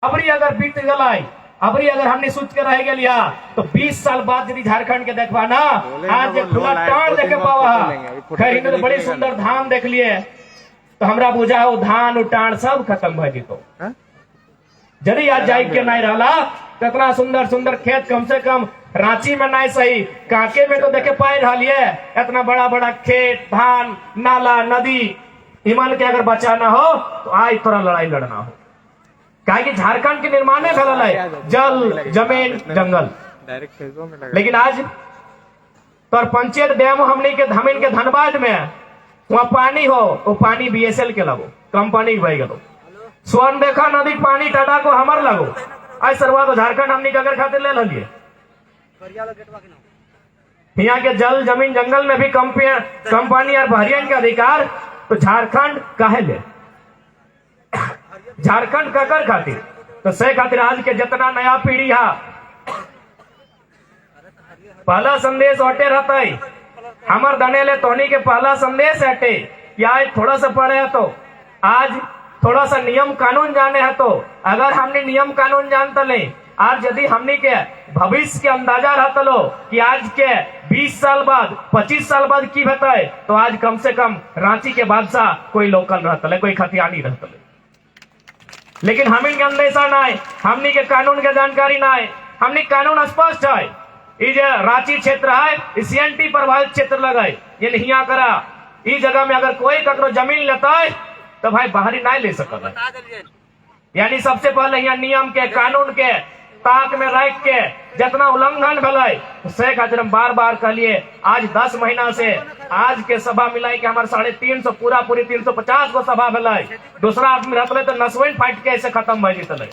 अबरी अगर बीत गलाई, अबरी अगर हमने सोच के रह गया तो 20 साल बाद यदि झारखंड के देखवा ना, आज खुला टाण देखे पावा। खैर इन्हें तो बड़ी सुंदर धान देख लिए, तो हमरा बुझा वो धान उटाण सब खत्म भय जीतो। यदि आज जाई के नहीं रहला तो इतना सुंदर सुंदर खेत कम से कम रांची में नहीं सही, कांके में तो देखे पाए रहिए इतना बड़ा बड़ा खेत, धान, नाला, नदी, इमन के अगर बचाना हो तो आज थोड़ा लड़ाई लड़ना हो। काहे कि झारखंड के निर्माण में भरल है जल, जमीन, जंगल। लेकिन आज तो पंचायत डैम हमने के धमीन के धनबाद में वहां पानी हो, वो पानी बीएसएल के लगो, कंपनी बह गलो। स्वर्णरेखा नदी पानी टाटा को हमार लगो। आज सरवा तो झारखंड हमने के अगर खातिर ले लिए। यहाँ के जल, जमीन, जंगल में भी कंपनी और बहरियन के अधिकार, तो झारखंड काहे ले? झारखंड ककर खातिर? तो से खातिर आज के जितना नया पीढ़ी है, पहला संदेश हटे रहता है हमर दने ले तोहनी के पहला संदेश हटे कि आज थोड़ा सा पढ़े है, तो आज थोड़ा सा नियम कानून जाने है। तो अगर हमने नियम कानून जानता ले, आज यदि हमने के भविष्य के अंदाजा रहता लो कि आज के 20 साल बाद, 25 साल बाद की बताए, तो आज कम से कम रांची के बादशाह कोई लोकल रहता ले, कोई खतियानी रहता ले। लेकिन हमिन के अंदेशा ना है, हमनी के कानून के जानकारी ना है। हमनी कानून स्पष्ट है, ये रांची क्षेत्र है, सीएनटी प्रभावित क्षेत्र लगा, ये नहीं करा। इस जगह में अगर कोई ककरो जमीन लेता है तो भाई बाहरी नहीं ले सकता। यानी सबसे पहले यहाँ नियम के, कानून के ताक में रख के जितना उल्लंघन भलाई, से खातिर हम बार बार कहलिए। आज 10 महीना से आज के सभा मिलाई के हमारे 350 पूरा पूरी 350 को सभा भलाई। दूसरा आदमी रहते तो नसवें फाइट के ऐसे खत्म भय जीतले।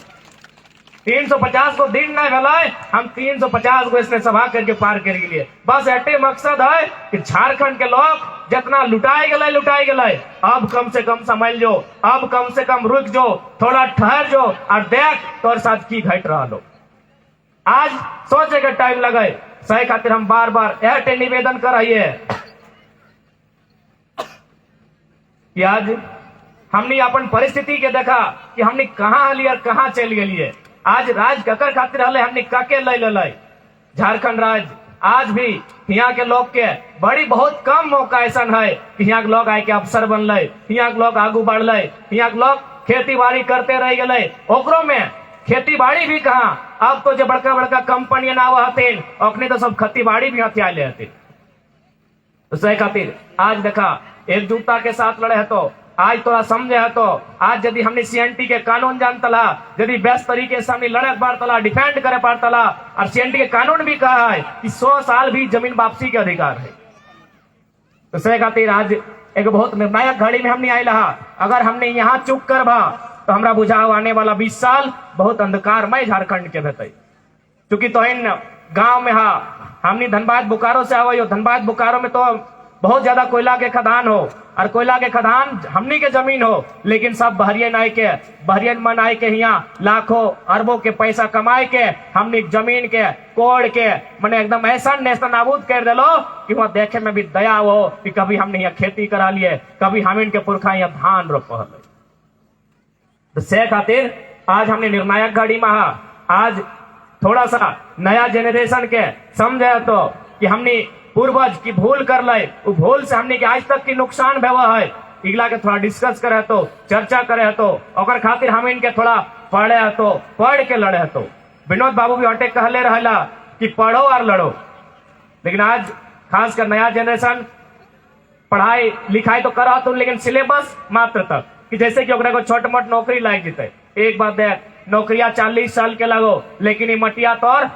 350 को दिन नहीं भलाई, हम 350 को इसने सभा करके पार कर लिए। बस एटे मकसद है कि झारखंड के लोग जितना लुटाए गए, अब कम से कम समझ जो, अब कम से कम रुक जो, थोड़ा ठहर जो और देख तो साथ की घट रहा लो। आज सोचे का टाइम लगे, सही खातिर हम बार बार यह निवेदन कर रही है कि आज हमने अपन परिस्थिति के देखा कि हमने कहाँ हली और कहाँ चल गई। आज राज ककर खातिर हले हमने काके ले झारखंड राज्य। आज भी यहाँ के लोग के बड़ी बहुत कम मौका ऐसा है कि यहाँ के लोग आए के अफसर बनल, यहाँ के लोग आगू बढ़ल, यहाँ के लोग खेती बाड़ी करते रह गए। ओकरो में खेती बाड़ी भी कहाँ, अब तो जो बड़का बड़का कंपनी ना हथिन, अपने तो सब खेती बाड़ी भी हथिया ले हथिन। तो सही खातिर आज देखा एक जूता के साथ लड़े है, तो आज थोड़ा समझे है। तो आज यदि हमने सीएनटी के कानून जानतला, यदि बेस्ट तरीके से हमने लड़क पारतला, डिफेंड करे पारतला, और सीएनटी के कानून भी कहा है कि 100 साल भी जमीन वापसी के अधिकार है। तो सही खातिर आज एक बहुत निर्णायक घड़ी में हमने आये। अगर हमने यहाँ चुप कर भा तो हमरा बुझाओ आने वाला 20 साल बहुत अंधकारमय झारखंड के भेटे। क्योंकि तो इन गांव में हमने धनबाद बोकारो से आवे, धनबाद बोकारो में तो बहुत ज्यादा कोयला के खदान हो, और कोयला के खदान हमनी के जमीन हो, लेकिन सब बहरियन मन आए के यहाँ लाखों अरबों के पैसा कमाए के हमनी जमीन के कोड़ के मैंने एकदम ऐसा नेस्तन नाबूद कर दिलो कि वहाँ देखे में भी दया हो कि कभी हमने यहाँ खेती करा लिए, कभी हम इनके पुरखा यहाँ धान रोपल। तो से खातिर आज हमने निर्णायक घड़ी में आज थोड़ा सा नया जेनरेशन के समझे तो कि हमने पूर्वज की भूल कर ले, वो भूल से हमने के आज तक की नुकसान भेवा है, इगला के थोड़ा डिस्कस करे तो, चर्चा करे तो, और खातिर हम इनके थोड़ा पढ़े तो, पढ़ के लड़े तो। विनोद बाबू भी हटे कहले रहला कि पढ़ो और लड़ो। लेकिन आज खासकर नया जनरेशन पढ़ाई लिखाई तो करा तो, लेकिन सिलेबस मात्र तक, कि जैसे कि ओकरा को छोट मोट नौकरी लाग जीते। एक बात देख, नौकरिया 40 साल के लगो, लेकिन ये मटिया तौर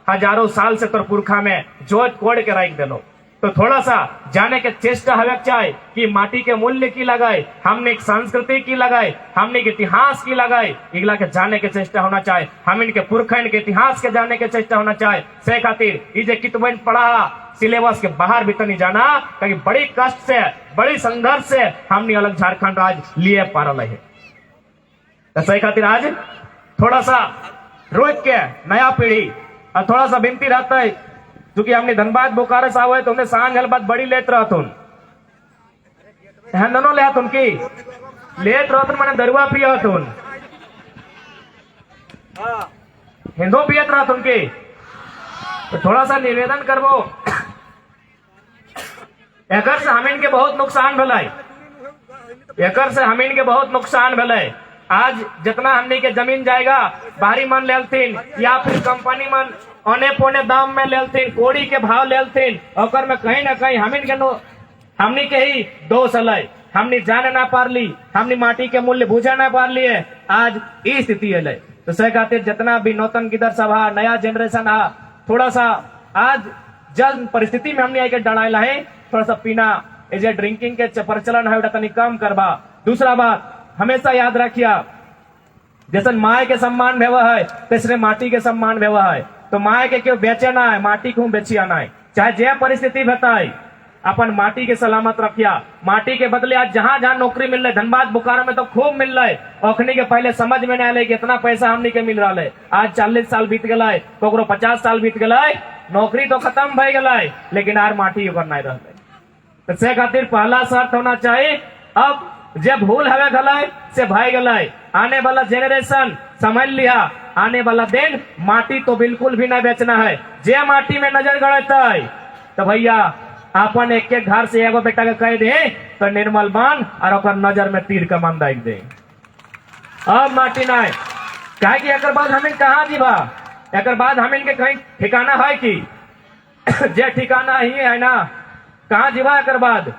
हजारों साल से तोर पुरखा में जोत कोड़ के रख देलो। तो थोड़ा सा जाने के चेष्टा हवे चाहे कि माटी के मूल्य की लगाए, हमने एक संस्कृति की लगाए, हमने के इतिहास की लगाए, इगला के जाने के चेष्टा होना चाहे, हम इनके पुरखन के इतिहास के जाने के चेष्टा होना चाहे। से खातिर इजे कितबन पढ़ा सिलेबस के बाहर भी तो नहीं जाना, क्योंकि बड़ी कष्ट से, बड़ी संघर्ष से हमने अलग झारखंड राज्य लिए पा रहे है। तो सही खातिर आज थोड़ा सा रोक के नया पीढ़ी और थोड़ा सा विनती रहता है, क्योंकि हमने धनबाद बोकारो से आवे तो हमने सांझ हलबाद बड़ी लेट रहतुन, ले की लेट रहतुन, मैंने दरुआ पिया हतुन। हिंदू पियत रहा तुमके, तो थोड़ा सा निवेदन करबो, एकर से हमीन के बहुत नुकसान भलाई, एकर से हमीन के बहुत नुकसान भलाई। आज जितना हमने के जमीन जाएगा बाहरी मन लेलथिन या फिर कंपनी मन औने पौने दाम में लेलथिन, कोड़ी के भाव लेलथिन, और में कहीं ना कहीं हमीन के हमनी के ही दोष अलय, हमने जाने ना पार ली, हमने माटी के मूल्य बुझे ना पार लिए, आज ई स्थिति है। तो सह खातिर जितना भी नौतन गिदर सभा नया जनरेशन आ, थोड़ा सा आज जल परिस्थिति में हमने आके डरायला है, थोड़ा सा पीना जो ड्रिंकिंग के प्रचलन है तनी कम करबा। दूसरा बात हमेशा याद रखिया, जैसे माय के सम्मान व्यवह है तीसरे माटी के सम्मान व्यवह है। तो माय के क्यों बेचना है, माटी क्यों बेचिया ना है, चाहे जे परिस्थिति बताए अपन माटी के सलामत रखिया। माटी के बदले आज जहां जहां नौकरी मिल रही, धनबाद बोकारो में तो खूब मिल रहा है, ओखनी के पहले समझ में नहीं आए कि इतना पैसा हमनी के मिल रहा है। आज 40 साल बीत गया है, तो 50 साल बीत गया है, नौकरी तो खत्म भय गया है, लेकिन आर माटी ऊपर नहीं रहते। तो से खातिर पहला शर्त होना चाहिए, अब जब भूल हवे गलाय से भाई गलाय, आने वाला जेनरेशन समझ लिया, आने वाला दिन माटी तो बिल्कुल भी नहीं बेचना है। जे माटी में नजर गड़ता है तो भैया अपन एक एक घर से एगो बेटा के कह दे तो निर्मल बान और ओकर नजर में तीर कमान दाग दे। अब माटी नहीं कहे कि एकर बाद हमें कहाँ जीवा, एकर बाद हमें के कहीं ठिकाना है कि जे ठिकाना ही है ना, कहाँ जीवा एकर बाद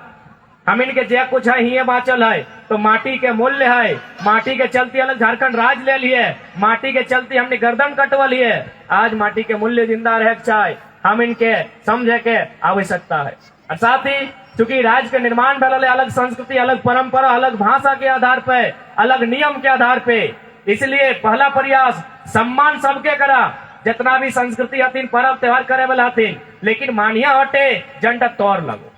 हम इनके जे कुछ है ही बाचल है। तो माटी के मूल्य है, माटी के चलते अलग झारखंड राज ले लिए, माटी के चलते हमने गर्दन कटवा लिए। आज माटी के मूल्य जिंदा रह चाहे हम इनके समझे के आवश्यकता है। और साथ ही चूंकि राज्य के निर्माण भले अलग संस्कृति, अलग परंपरा, अलग भाषा के आधार पे, अलग नियम के आधार पे, इसलिए पहला प्रयास सम्मान सबके करा, जितना भी संस्कृति हथिन पर्व त्योहार करे वाला हथिन, लेकिन मानिया हटे जंटा तौर लगो,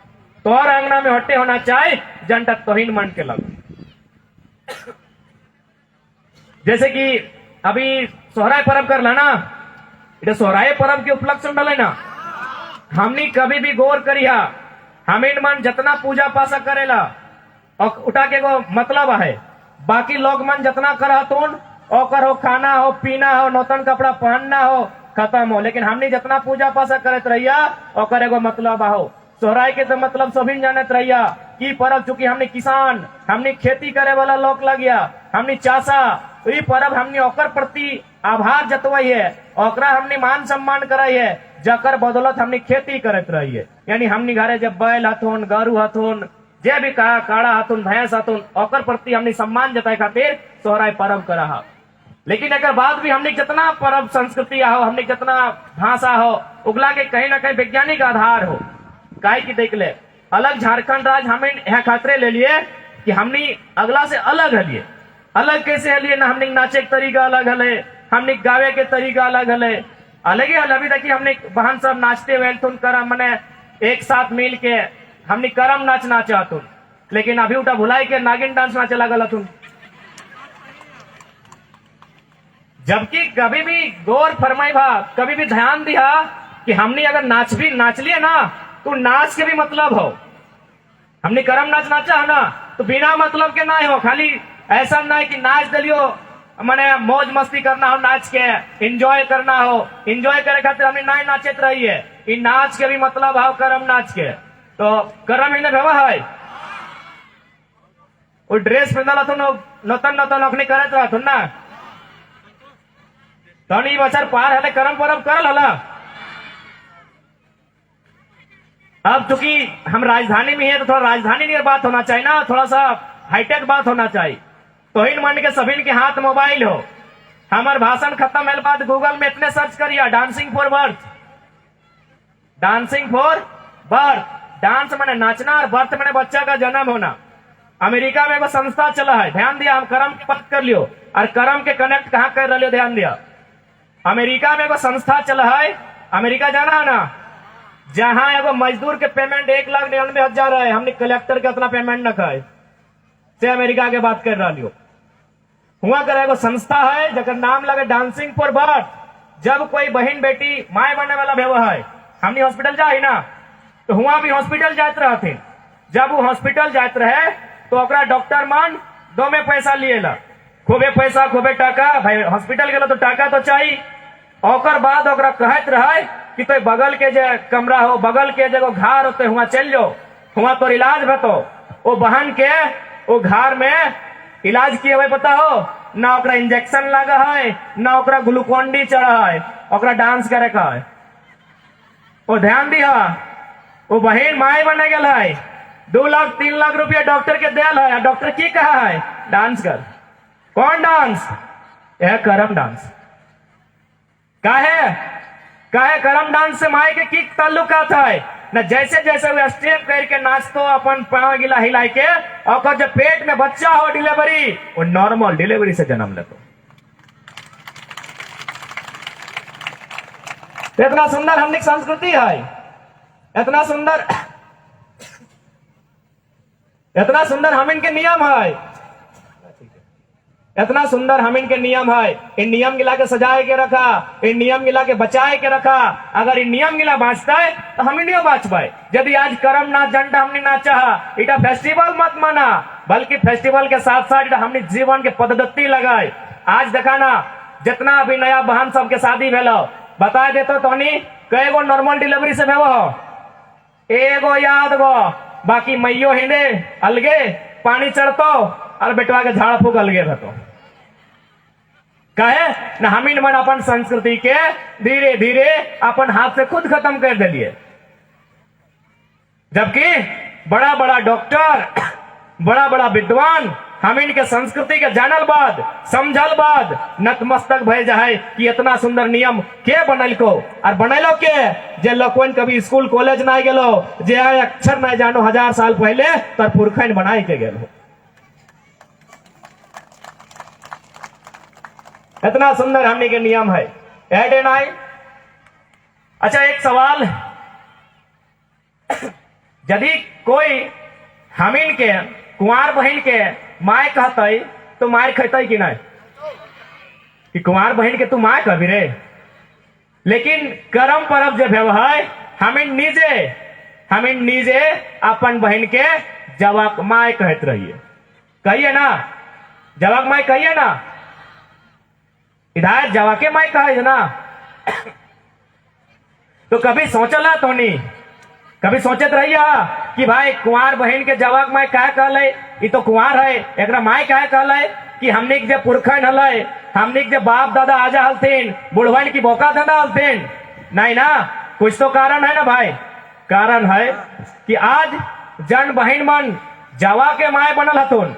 तौर अंगना में हटे होना चाहे जंटा तोहिन मन के लगो। जैसे कि अभी सोहराय पर्व कर ला ना, सोहराय पर्व के उपलक्ष्य में ना, हमनी कभी भी गौर करिया, हमीन मन जितना पूजा पासा करेला और उठा के वो मतलब है, बाकी लोग मन जितना करतुन ओकर हो खाना हो पीना हो नौतन कपड़ा पहनना हो खत्म हो, लेकिन हमनी जितना पूजा पासा करत रहिया ओकर एगो मतलब हो। सोहराय के तो मतलब सभी जानत रहिया कि पर्व चूंकि हमने किसान, हमने खेती करे वाला लोग लगिया, हमने चाषा, तो ये पर्व हमने ओकर प्रति आभार जतवाई है, ओकरा हमने मान सम्मान कराई है, जकर बदौलत हमने खेती करत रही है। यानी हमने घरे जब बैल हथुन, गरु हथुन, जे भी काड़ा हथुन, भैंस हथुन, ओकर प्रति हमने सम्मान जताए खातिर सोहराय पर्व करा। लेकिन अगर बाद भी हमने जितना पर्व संस्कृति हो, हमने जितना भाषा हो, उगला के कहीं ना कहीं वैज्ञानिक आधार हो। काहे की देख ले, अलग झारखंड राज्य हमें यह खातरे ले लिए कि हमने अगला से अलग है लिए। अलग कैसे है लिए ना, हमने नाचे के तरीका अलग है, हमने गावे के तरीका अलग है, अलग ही अभी देखिए हमने बहन सब नाचते हुए तुम करम मने एक साथ मिल के हमने करम नाच नाचा तुम, लेकिन अभी उठा भुलाई के नागिन डांस नाचे लगा तुम। जबकि कभी भी गौर फरमाई भा, कभी भी ध्यान दिया कि हमने अगर नाच लिए ना तो नाच के भी मतलब हो। हमने करम नाच नाचा है ना तो बिना मतलब के ना हो, खाली ऐसा नहीं कि नाच दलियो मैंने मौज मस्ती करना हो, नाच के एंजॉय करना हो, एंजॉय करे खातिर हमने नहीं नाचत रही है। इन नाच के भी मतलब है करम नाच के। तो करम इन्हें व्यवह है, वो ड्रेस पहनला थो नौतन नौतन अखनी करत रहा थो ना, तो नहीं बचर पार हले करम परब करल हला। अब चूंकि हम राजधानी में है तो थोड़ा राजधानी नियर बात होना चाहिए ना, थोड़ा सा हाईटेक बात होना चाहिए। तो इन मन के सभी के हाथ मोबाइल हो, हमार भाषण खत्म होने बाद गूगल में इतने सर्च करिए dancing for birth, dancing for birth, dance मैंने नाचना और बर्थ मैंने बच्चा का जन्म होना। अमेरिका में वो संस्था चला है, ध्यान दिया, हम कर्म की बात कर लियो और कर्म के कनेक्ट कहाँ कर रहे हो, ध्यान दिया। अमेरिका में वो संस्था चला है, अमेरिका जाना है ना, जहां एगो मजदूर के पेमेंट 1,99,000 है, हमने कलेक्टर के उतना पेमेंट न खाए से अमेरिका के बात कर रहा लियो। हुआ करे एगो संस्था है जगह नाम लगे डांसिंग फॉर बर्थ। जब कोई बहन बेटी माए बनने वाला व्यवहार है, हमने हॉस्पिटल जाए ना तो हुआ भी हॉस्पिटल जाते रहते, जब वो हॉस्पिटल जाते रहे तो ओकरा डॉक्टर मान 2 में पैसा लिए ला, खूबे पैसा खूबे टाका भाई हॉस्पिटल गेलो तो टाका तो चाहिए। ओकर बाद ओकरा कहत रहे कि तो बगल के जे कमरा हो बगल के जगह घर होते हुआ चल जाओ, हुआ तो इलाज भतो। वो बहन के वो घर में इलाज किए हुए पता हो ना, ओकरा इंजेक्शन लगा है ना ओकरा ग्लूकोन डी चढ़ा है, ओकरा डांस करे का है। वो ध्यान दिया, वो बहन माई बने गल है, 2 लाख 3 लाख रुपया डॉक्टर के दिल है। डॉक्टर की कहा है डांस कर। कौन डांस? यह करम डांस। काहे करम डांस से माई के की ताल्लुकात है न? जैसे जैसे वे स्टेप करके नाचतो अपन पाँव गिला हिला के, और जब पेट में बच्चा हो डिलीवरी, वो नॉर्मल डिलीवरी से जन्म लेतो। इतना सुंदर हमने संस्कृति है, इतना सुंदर हम इनके नियम है, इतना सुंदर हम इनके नियम है। इन नियम गिला के सजाए के रखा, इन नियम गिला के बचाए के रखा। अगर इन नियम गिला बाँचता है तो हम नहीं बाँच पाए। यदि आज करम ना झंडा हमने ना चाहा, इटा फेस्टिवल मत माना, बल्कि फेस्टिवल के साथ साथ हमने जीवन के पद्धति लगाए। आज देखा ना जितना अभी नया बहन सबके शादी भेलो, बता देतो तो कई गो नॉर्मल डिलीवरी से भेवो हो, एगो याद गो, बाकी मैयो हिंदे अलगे पानी चढ़तो और बेटवा के झाड़ फूक अलगे रहतो। कहे न हमीन मन अपन संस्कृति के धीरे धीरे अपन हाथ से खुद खत्म कर दिलिए। जबकि बड़ा बड़ा डॉक्टर, बड़ा बड़ा विद्वान हमीन के संस्कृति के जानल बाद समझल बाद नतमस्तक भय जाए कि इतना सुंदर नियम के बनल को, और बनलो के जे लोगन कभी स्कूल कॉलेज ना गेलो, जे अक्षर ना जानो 1000 साल पहले तर पुरखन बनाई के गेलो। इतना सुंदर हमने के नियम है एडे नाई। अच्छा एक सवाल, यदि कोई हमीन के कुंवार बहन के माय कहते तो मार खेते कि नहीं? कि कुंवार बहन के तू माय कहबी रे। लेकिन करम परब जब है हमीन नीजे अपन बहन के जवाक माय कहत रहिए, कहिए ना, जवाक माय कहिए ना, इधर जवाके माय कहे ना। तो कभी सोचला तो नहीं, कभी सोचत रहिया कि भाई कुंवार बहन के जवाक माय क्या कहले, ये तो कुंवार है, एकरा माय क्या कहले कि हमने के पुरखन हल, हमने के बाप दादा आजा हलथिन, बुढ़वन की बोका धंधा हलथिन। नहीं ना, कुछ तो कारण है ना भाई। कारण है कि आज जन बहन मन जवा के माय बनल हथुन,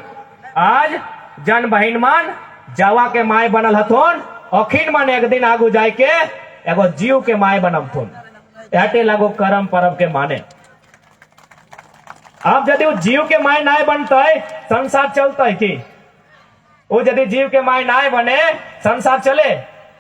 आज जन बहन मन जवा के माय बनल हथुन, अखिन मन एक दिन आगू जाए के एगो जीव के माय बनमथुन। एटे लगो करम परब के माने। अब यदि वो जीव के माय नाय बनते संसार चलता है कि? वो यदि जीव के माय नाय बने संसार चले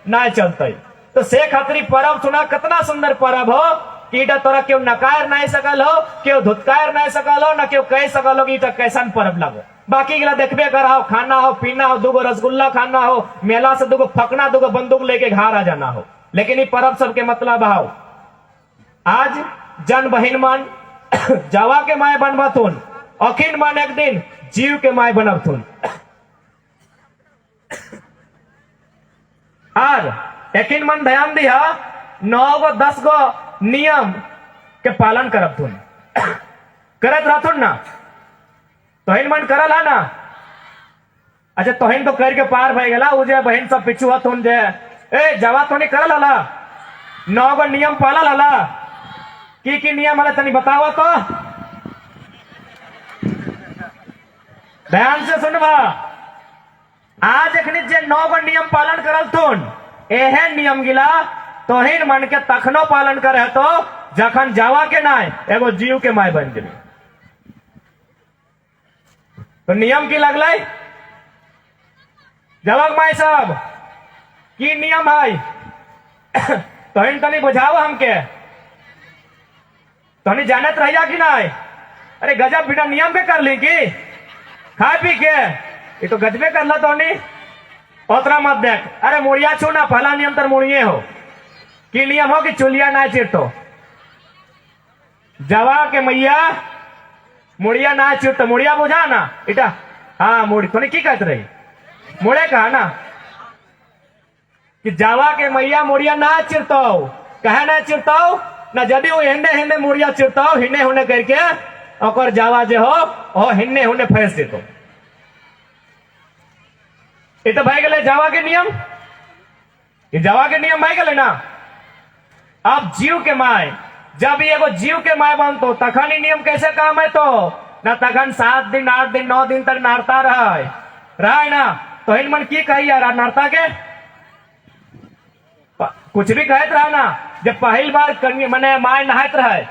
नाय चलते। तो से खातरी परब सुना कितना सुंदर परब हो कि तोरा क्यों नकार नहीं सकल हो, क्यों धुतकार नहीं सकल हो, न क्यों कह सकल हो कि कैसन परब लगो। बाकी गिला देखबे कर हो, खाना हो पीना हो, 2 रसगुल्ला खाना हो, मेला से 2 फकना 2 बंदूक लेके घर आ जाना हो। लेकिन ये परब सबके मतलब आओ, आज जन बहन मन जवा के माय बनबथुन, अखिन मन एक दिन जीव के माय बनबथुन। और एकिन मन ध्यान दिया 9 गो 10 गो नियम के पालन करबथुन, करत रहथुन ना, तोहिन मन करल है ना। अच्छा तोहिन तो करके पार भय गेला, उ जे बहन सब पिछू हथुन जे ए जवा तो नहीं करल हला, 9 गो नियम पालल हला, की नियम हला तनी बताओ तो। ध्यान से सुनबा, आज एखनी जे 9 गो नियम पालन करल थुन, एहन नियम गिला तोहिन मन के तखनो पालन करे तो जखन जावा के नाय एगो जीव के माय बन जेबे। तो नियम की लगले जवाक माय सब की नियम है तोहिन तनी बुझाओ हमके, तोनी जानत रहिया कि नहीं? अरे गजब बिना नियम के कर ली की खा पी के, ये तो गजबे कर ला तोनी। ओतरा मत देख, अरे मुड़िया छू ना, पहला नियम तर मुड़िए हो कि नियम हो कि चुलिया ना चिरतो, जवा के मैया मुड़िया ना चिरतो, मुड़िया बुझा ना इटा। हाँ मुड़ी तोनी की कहत रही मोड़े कहा ना कि जावा के मैया मुड़िया ना चिरताओ, कहे ना चिरताओ ना, जदि वो हिन्ने हिन्ने मुड़िया चिरताओ हिन्ने होने करके और जावा जो हो हिन्ने होने फंस देतो। ये तो भाई गले जावा के नियम, ये जावा के नियम भाई गले ना। अब जीव के माय, जब एगो जीव के माय बनतो तखन ही नियम कैसे काम है तो ना, तखन 7 दिन 8 दिन 9 दिन तक नारता रहे ना, तो इन मन की कही यार नारता के कुछ भी कहत रहा ना। जब पहली बार मने माय नहात रहे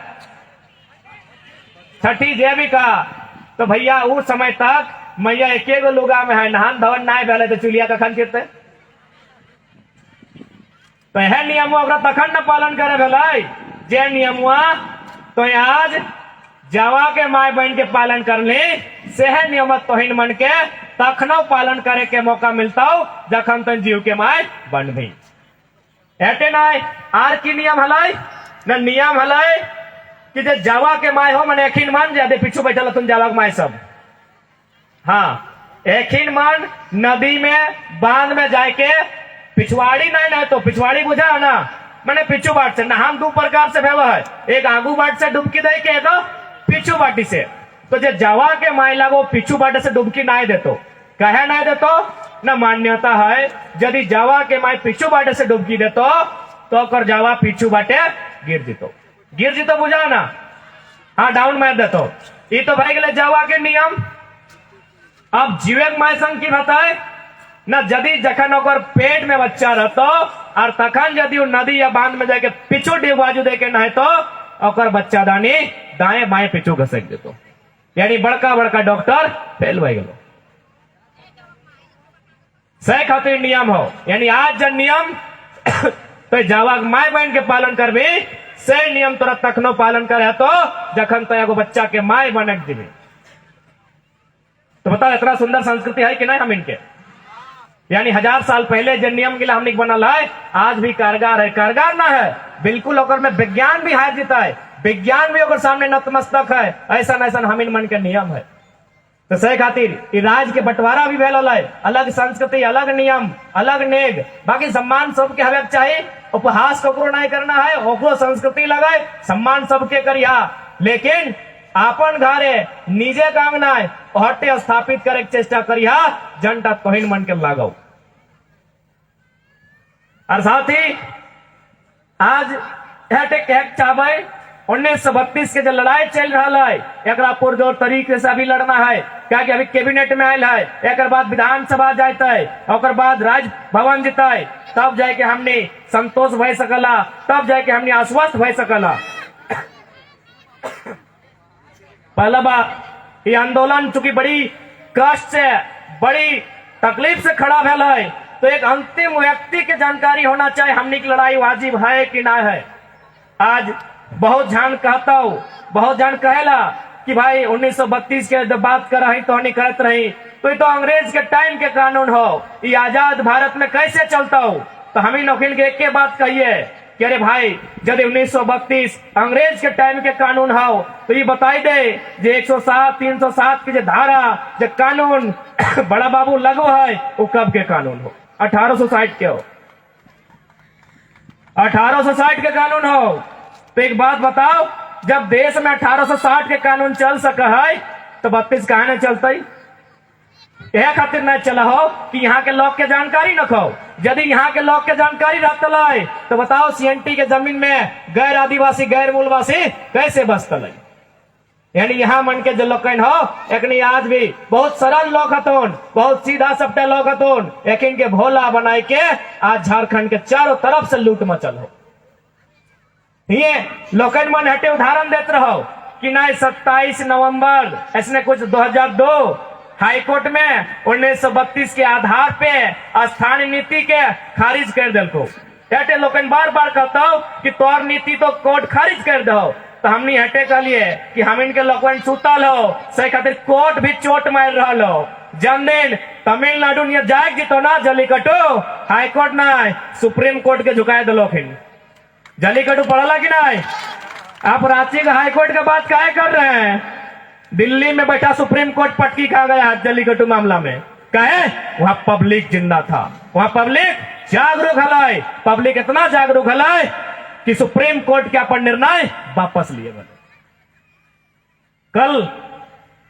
छठी जे भी कहा, तो भैया उस समय तक मैया एक गो लुगा में है, नहान धवन ना भेले तो चुलिया कखन चिरते। तो यह नियम तखन न पालन करे भेलै जे नियम तो आज जावा के माय बहन के पालन कर ली, सेह नियम तोहिन मन के तखनो पालन करे के मौका मिलता जखन तन जीव के माय बन भी। एटे ना आर की नियम हलाई न, नियम हलाई कि जे जावा के माय हो मैंने एखिन मन ज्यादा पीछू बैठल तुम जावा के माय सब, हाँ एखिन मन नदी में बांध में जाके पिछवाड़ी नहीं तो पिछवाड़ी बुझा ना, मैंने पिछू बाट से नहाम 2 प्रकार से भेव है, एक आगू बाट से डुबकी दे के तो पिछू बाटी से। तो जे जावा के माय लागो पिछू बाटे से डुबकी नहीं देतो, कहे नहीं देतो न, मान्यता है यदि जावा के माय पिछू बाटे से डुबकी देतो तो कर जावा पिछू बाटे गिर जीतो बुझा ना, हाँ डाउन मार देतो। ये तो भाई गले जावा के नियम। अब जीवे के माय संग की बताए न, यदि जखन ओकर पेट में बच्चा रहतो और तखन यदि वो नदी या बांध में जाके पिछू बाजू दे के नहे तो ओकर बच्चा दानी दाएं बाएं पिछू घसक देतो, यानी बड़का बड़का डॉक्टर फेल हो गलो। सही खातिर नियम हो, यानी आज जन नियम तो जावा माय बहन के पालन कर भी सही नियम तोरा तखनो पालन करे तो जखन तो एगो बच्चा के माय बनक दिवे। तो बताओ इतना सुंदर संस्कृति है कि नहीं हम इनके, यानी 1000 साल पहले जो नियम के लिए हमने बनल है आज भी कारगर है, कारगर ना है बिल्कुल। ओकर में विज्ञान भी हार जीता है, विज्ञान भी ओकर सामने नतमस्तक है, ऐसा ऐसा हम इन मन के नियम है। तो सही खातिर राज के बंटवारा भी भेल है, अलग संस्कृति अलग नियम अलग नेग, बाकी सम्मान सबके हवे चाहिए, उपहास ककरो नहीं करना है, ओकरो संस्कृति लगे सम्मान सबके करिया, लेकिन आपन घरे निजे कांगना हटे स्थापित करे चेष्टा करिया जनता तोहिन मन के लागो। और साथ ही आज हटे कह चाहे 1932 के जो लड़ाई चल रहा है एक पुरजोर तरीके से अभी लड़ना है, क्या कि अभी कैबिनेट में आयल है, एक बाद विधानसभा जाता है, और बाद राजभवन जीता है, तब जाके हमने संतोष भय सकला, तब जाके हमने आश्वस्त भय सकला। पहला बात ये आंदोलन चूंकि बड़ी कष्ट से बड़ी तकलीफ से खड़ा भेल है, तो एक अंतिम व्यक्ति की जानकारी होना चाहिए हमने की लड़ाई वाजिब है कि ना है। आज बहुत जान कहता हूं, बहुत जान कहेला कि भाई 1932 के जब बात कर रही तो नहीं करत रही, तो ये तो अंग्रेज के टाइम के कानून हो, ये आजाद भारत में कैसे चलता हो। तो हम ही नौखिल के एक बात कहिए कि अरे भाई जब 1932 अंग्रेज के टाइम के कानून हो तो ये बताई दे जो 107 307 के जो धारा जो कानून बड़ा बाबू लगो है वो कब के कानून हो, 1860 के हो, 1860 के कानून हो। तो एक बात बताओ, जब देश में 1860 के कानून चल सका है तो 32 कहा नहीं चलता, यह खातिर नहीं चला हो कि यहाँ के लोग के जानकारी न खो। यदि यहाँ के लोग के जानकारी रहता है तो बताओ सीएनटी के जमीन में गैर आदिवासी गैर मूलवासी कैसे बसतल, यानी यहाँ मन के जो लोग हो एक आज भी बहुत सरल लोग हतोन, बहुत सीधा सपटे लोग हतोन, एक इनके भोला बनाए के आज झारखंड के चारों तरफ से लूट मचल हो। ये लोकन मन हटे उदाहरण देते रहो कि नहीं 27 नवंबर ऐसे कुछ 2002 हाईकोर्ट में 1932 के आधार पे स्थानीय नीति के खारिज कर दिलको। हटे लोकन बार बार कहता हो कि तोर नीति तो कोर्ट खारिज कर दो, तो हमने हटे कह लिए कि हम इनके लोगन सुतल हो, सही खातिर कोर्ट भी चोट मार रहा हो। जन्मदिन तमिलनाडु ने जाग जीतो ना जल्लीकट्टू, हाईकोर्ट ना सुप्रीम कोर्ट के झुकाए दो लोग। जल्लीकट्टू पढ़ला कि नहीं? आप रांची का हाईकोर्ट का बात काहे कर रहे हैं? दिल्ली में बैठा सुप्रीम कोर्ट पटकी खा गया जल्लीकट्टू मामला में। कहे वहां पब्लिक जिंदा था, वहां पब्लिक जागरूक हलाय, पब्लिक इतना जागरूक हलाय कि सुप्रीम कोर्ट के अपन निर्णय वापस लिए गए। कल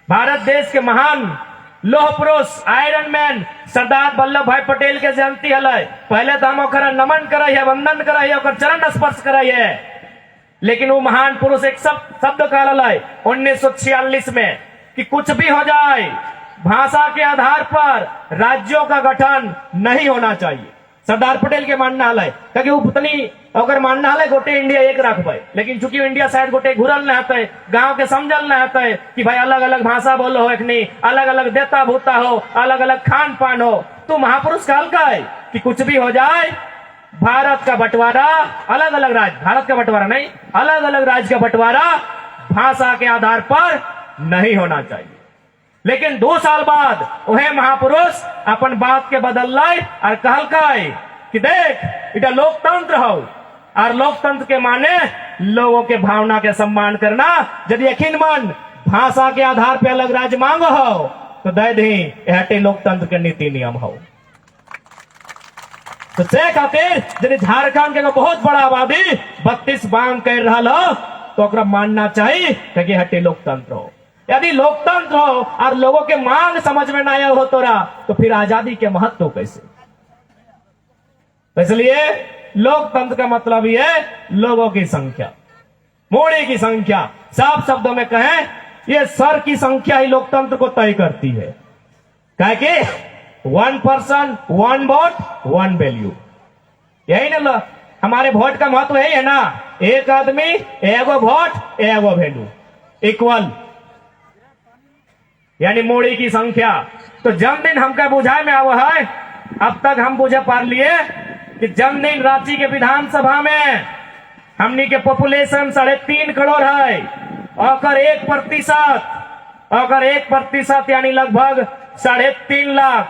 भारत देश के महान लोह पुरुष आयरन मैन सरदार वल्लभ भाई पटेल के जयंती हलय। पहले तो हम ओकरा नमन करे है, वंदन करे है, ओकर चरण स्पर्श करे है। लेकिन वो महान पुरुष एक शब्द कहल है 1946 में कि कुछ भी हो जाए, भाषा के आधार पर राज्यों का गठन नहीं होना चाहिए। सरदार पटेल के मानना है क्योंकि वो पुतनी अगर मानना है गोटे इंडिया एक रखबे, लेकिन चूंकि इंडिया शायद गोटे घुरल न होते, गांव के समझल न होते कि भाई अलग अलग भाषा बोलो हो, एखनी अलग अलग देता भूता हो, अलग अलग खान पान हो। तो महापुरुष कहल का है कि कुछ भी हो जाए, भारत का बंटवारा अलग अलग राज्य, भारत का बंटवारा नहीं, अलग अलग राज्य का बंटवारा भाषा के आधार पर नहीं होना चाहिए। लेकिन 2 साल बाद वह महापुरुष अपन बात के बदल लाए और कहल कि देख इटा लोकतंत्र हो, और लोकतंत्र के माने लोगों के भावना के सम्मान करना। यदि यकीन मन भाषा के आधार पर अलग राज्य मांगो हो तो दे दी, यह लोकतंत्र के नीति नियम हो। तो से खातिर यदि झारखंड के बहुत बड़ा आबादी 32 मांग कर रहा हो तो ओकरा मानना चाहिए कि हटे लोकतंत्र हो। यदि लोकतंत्र हो और लोगों के मांग समझ में ना आया हो तो फिर आजादी के महत्व कैसे? इसलिए लोकतंत्र का मतलब ही है लोगों की संख्या, मोड़ी की संख्या। साफ शब्दों में कहें, ये सर की संख्या ही लोकतंत्र को तय करती है। क्या कि 1 पर्सन 1 वोट 1 वैल्यू, यही ना हमारे वोट का महत्व यही है ना, एक आदमी एगो वोट एगो वैल्यू इक्वल, यानी मोड़ी की संख्या। तो जन्मदिन हमका बुझाए में आवा है, अब तक हम बुझे पार लिए कि जन्मदिन रांची के विधानसभा में हमनी के पॉपुलेशन 3.5 करोड़ है, और 1% यानी लगभग 3.5 लाख,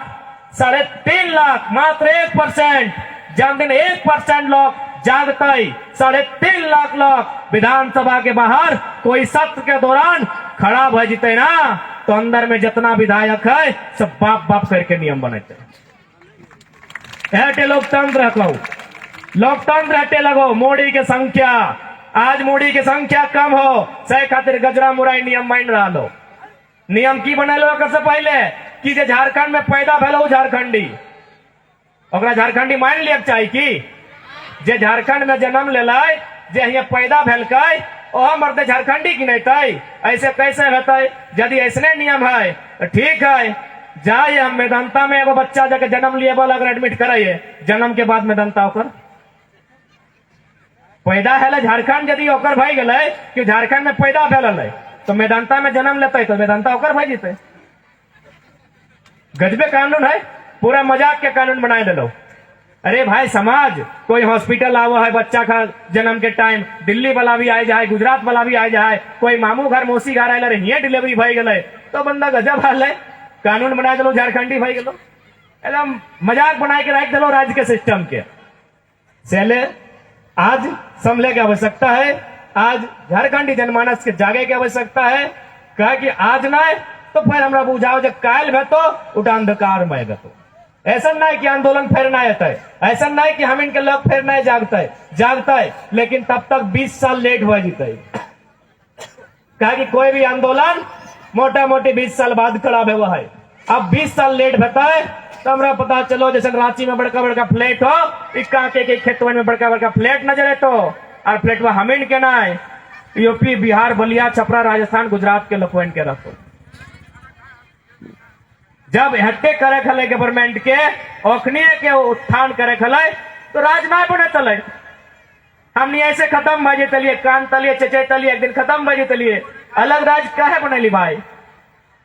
3.5 लाख मात्र 1%। जन्मदिन 1% लोग जागते, 3.5 लाख लोग विधानसभा के बाहर कोई सत्र के दौरान खड़ा भय जीते ना, तो अंदर में जितना विधायक है सब बाप बाप करके नियम बनाते हटे। लोकतंत्र हको, लोकतंत्र हटे लगो मोड़ी के संख्या। आज मोड़ी के संख्या कम हो से खातिर गजरा मुराई नियम मान रहा लो। नियम की बनल से पहले कि जे झारखंड में पैदा भेलो झारखंडी, ओकरा झारखंडी मान लिया चाहिए कि जे झारखंड में जन्म लेलाय, जे यहाँ पैदा भेलकै ओह मर्द झारखंडी की नहीं, ऐसे कैसे होते? यदि ऐसने नियम है तो ठीक है, जाए हम मेदांता में एगो बच्चा जाके जन्म लिए बोल अगर एडमिट कराइए, जन्म के बाद मेदांता ओकर पैदा है झारखंड, यदि ओकर भाई गए कि झारखंड में पैदा भेल तो मेदांता में जन्म लेते तो मेदांता ओकर भाई जीते। गजबे कानून है, पूरा मजाक के कानून बनाए दिलो। अरे भाई समाज, कोई हॉस्पिटल आवो है बच्चा का जन्म के टाइम, दिल्ली वाला भी आ जाए, गुजरात वाला भी आ जाए, कोई मामू घर मौसी घर आए हिये डिलीवरी भई गए तो बंदा गजब हाल है, कानून बना दिलो झारखंडी भई गलो, एकदम मजाक बनाए के रख दिलो राज्य के सिस्टम के। सेले आज संभले की आवश्यकता है, आज झारखंडी जनमानस के जागे की आवश्यकता है। कहा कि आज ना तो फिर हमरा बुझाओ जब कायल भे तो उठा अंधकार में गतो। ऐसा नहीं कि आंदोलन फिर ना आता है, ऐसा नहीं कि हम इनके लोग फिर नहीं जागता है, लेकिन तब तक 20 साल लेट हो जीते। कहा कि कोई भी आंदोलन मोटा मोटी 20 साल बाद खड़ा हुआ है, अब 20 साल लेट होता है तो हमरा पता चलो जैसे रांची में बड़का बड़का फ्लैट हो, इक्का के खेतवन में बड़का बड़का फ्लैट नजर है, तो और फ्लैट हमिन के ना है, यूपी बिहार बलिया छपरा राजस्थान गुजरात के लोगन के रखो। जब हट्टे करे खले गवर्नमेंट के ओखनिए के उत्थान करे खले तो राज ना बने चले। हमने ऐसे खत्म भजे तलिए, कान तलिए चचे तलिए, एक दिन खत्म भजे तलिए। अलग राज काहे बनैली भाई?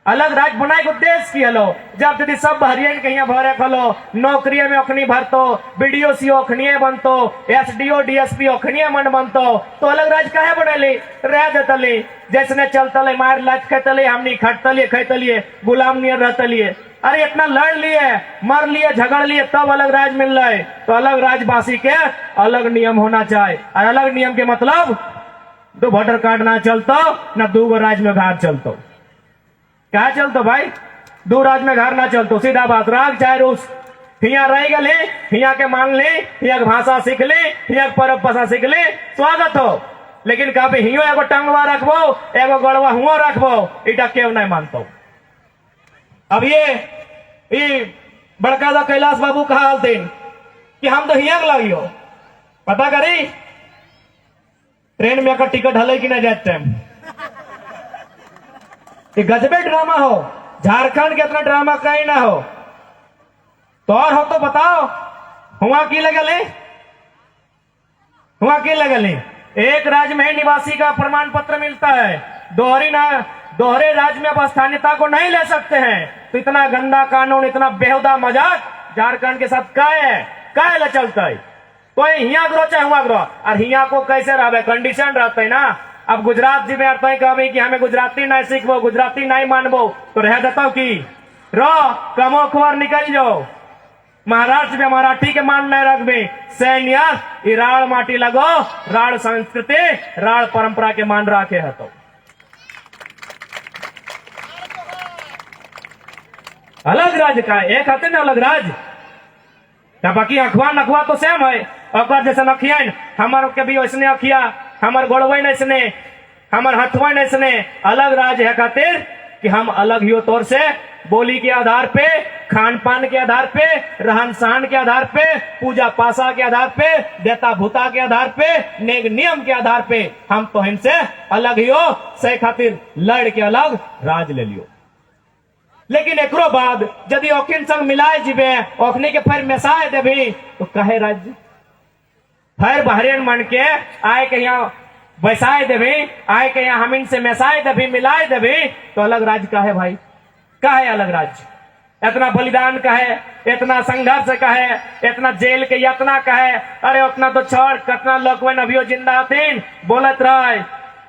अलग राज बनाए के उद्देश्य की हलो, जब यदि सब हरियन कहीं भरे खलो, नौकरी में ओखनी भरतो, बीडीओ सी ओखनिए बनतो, एसडीओ डीएसपी ओखनिए मन बनतो, तो अलग राज काहे बनैली? रह देतली, जैसने चलतले मार लाच खेतली, हमनी खटतलिए खैतलिए, गुलाम नियर रहतलिए। अरे इतना लड़ लिए, मर लिए, झगड़ लिए, तब अलग राज मिल रहा है। तो अलग राजवासी के अलग नियम होना चाहिए, और अलग नियम के मतलब 2 वोटर कार्ड ना चलतो, ना 2 राज में भाग चलतो। क्या चलतो भाई? दो राज में घर ना चलतो, सीधा बात। राग चाहे रूस हिया रह गए, हिया के मान ले, हिया के भाषा सीख ले, हिया के परब भाषा सीख ले, स्वागत हो। लेकिन कभी हियो एगो टंगवा रखबो, एगो गड़वा हुआ रखबो, इटा केव नहीं मानतो। अब ये बड़का दा कैलाश बाबू कहा हलतीन कि हम तो हिया लगियो, पता करी ट्रेन में अगर टिकट हले कि नहीं जाते टाइम। गजबे ड्रामा हो, झारखंड के इतना ड्रामा कहीं ना हो। तो और हो तो बताओ, हुआ की लगल है, हुआ की लगल है। एक राज्य में निवासी का प्रमाण पत्र मिलता है, दोहरे राज्य में अब स्थानीयता को नहीं ले सकते हैं। तो इतना गंदा कानून, इतना बेहुदा मजाक झारखंड के साथ काहे ले चलता है। तो हिया ग्रो चाहे हुआ ग्रो, और हिया को कैसे रहे, कंडीशन रहते है ना। अब गुजरात जी में अर्थ कहे कि हमें गुजराती नहीं सीखबो, गुजराती नहीं मानबो, तो रह देता कि रो कमो खबर निकल जाओ। महाराष्ट्र में मराठी के मान नहीं रखबे, सैन्य राड़ माटी लगो, राड़ संस्कृति, राड़ परंपरा के मान रखे है। तो अलग राज्य का एक आते ना, अलग राज्य क्या बाकी अखवा नखवा तो सेम है। अखबार जैसे नखिया हमार के भी वैसने अखिया, हमार गोड़वे नैसने, हमार हथवा नैसने। अलग राज्य है खातिर कि हम अलग ही तौर से बोली के आधार पे, खान पान के आधार पे, रहन सहन के आधार पे, पूजा पासा के आधार पे, देता भूता के आधार पे, नेग नियम के आधार पे हम तो इनसे अलग ही हो, से खातिर लड़ के अलग राज ले लियो। लेकिन एकरो बाद यदि ओखिन संग मिलाए जीवे, ओखने के फिर मेसाए देवी, तो कहे राज्य फिर बहरेन मन के आए के यहाँ बैसाए देवी, आए के यहाँ हम इनसे मेसाए देवी, मिलाए देवी, तो अलग राज्य का है भाई। का है अलग राज्य? इतना बलिदान का है, इतना संघर्ष का है, इतना जेल के यातना का है। अरे उतना तो छोड़, कितना लोग अभियो जिंदा थे बोलत रहे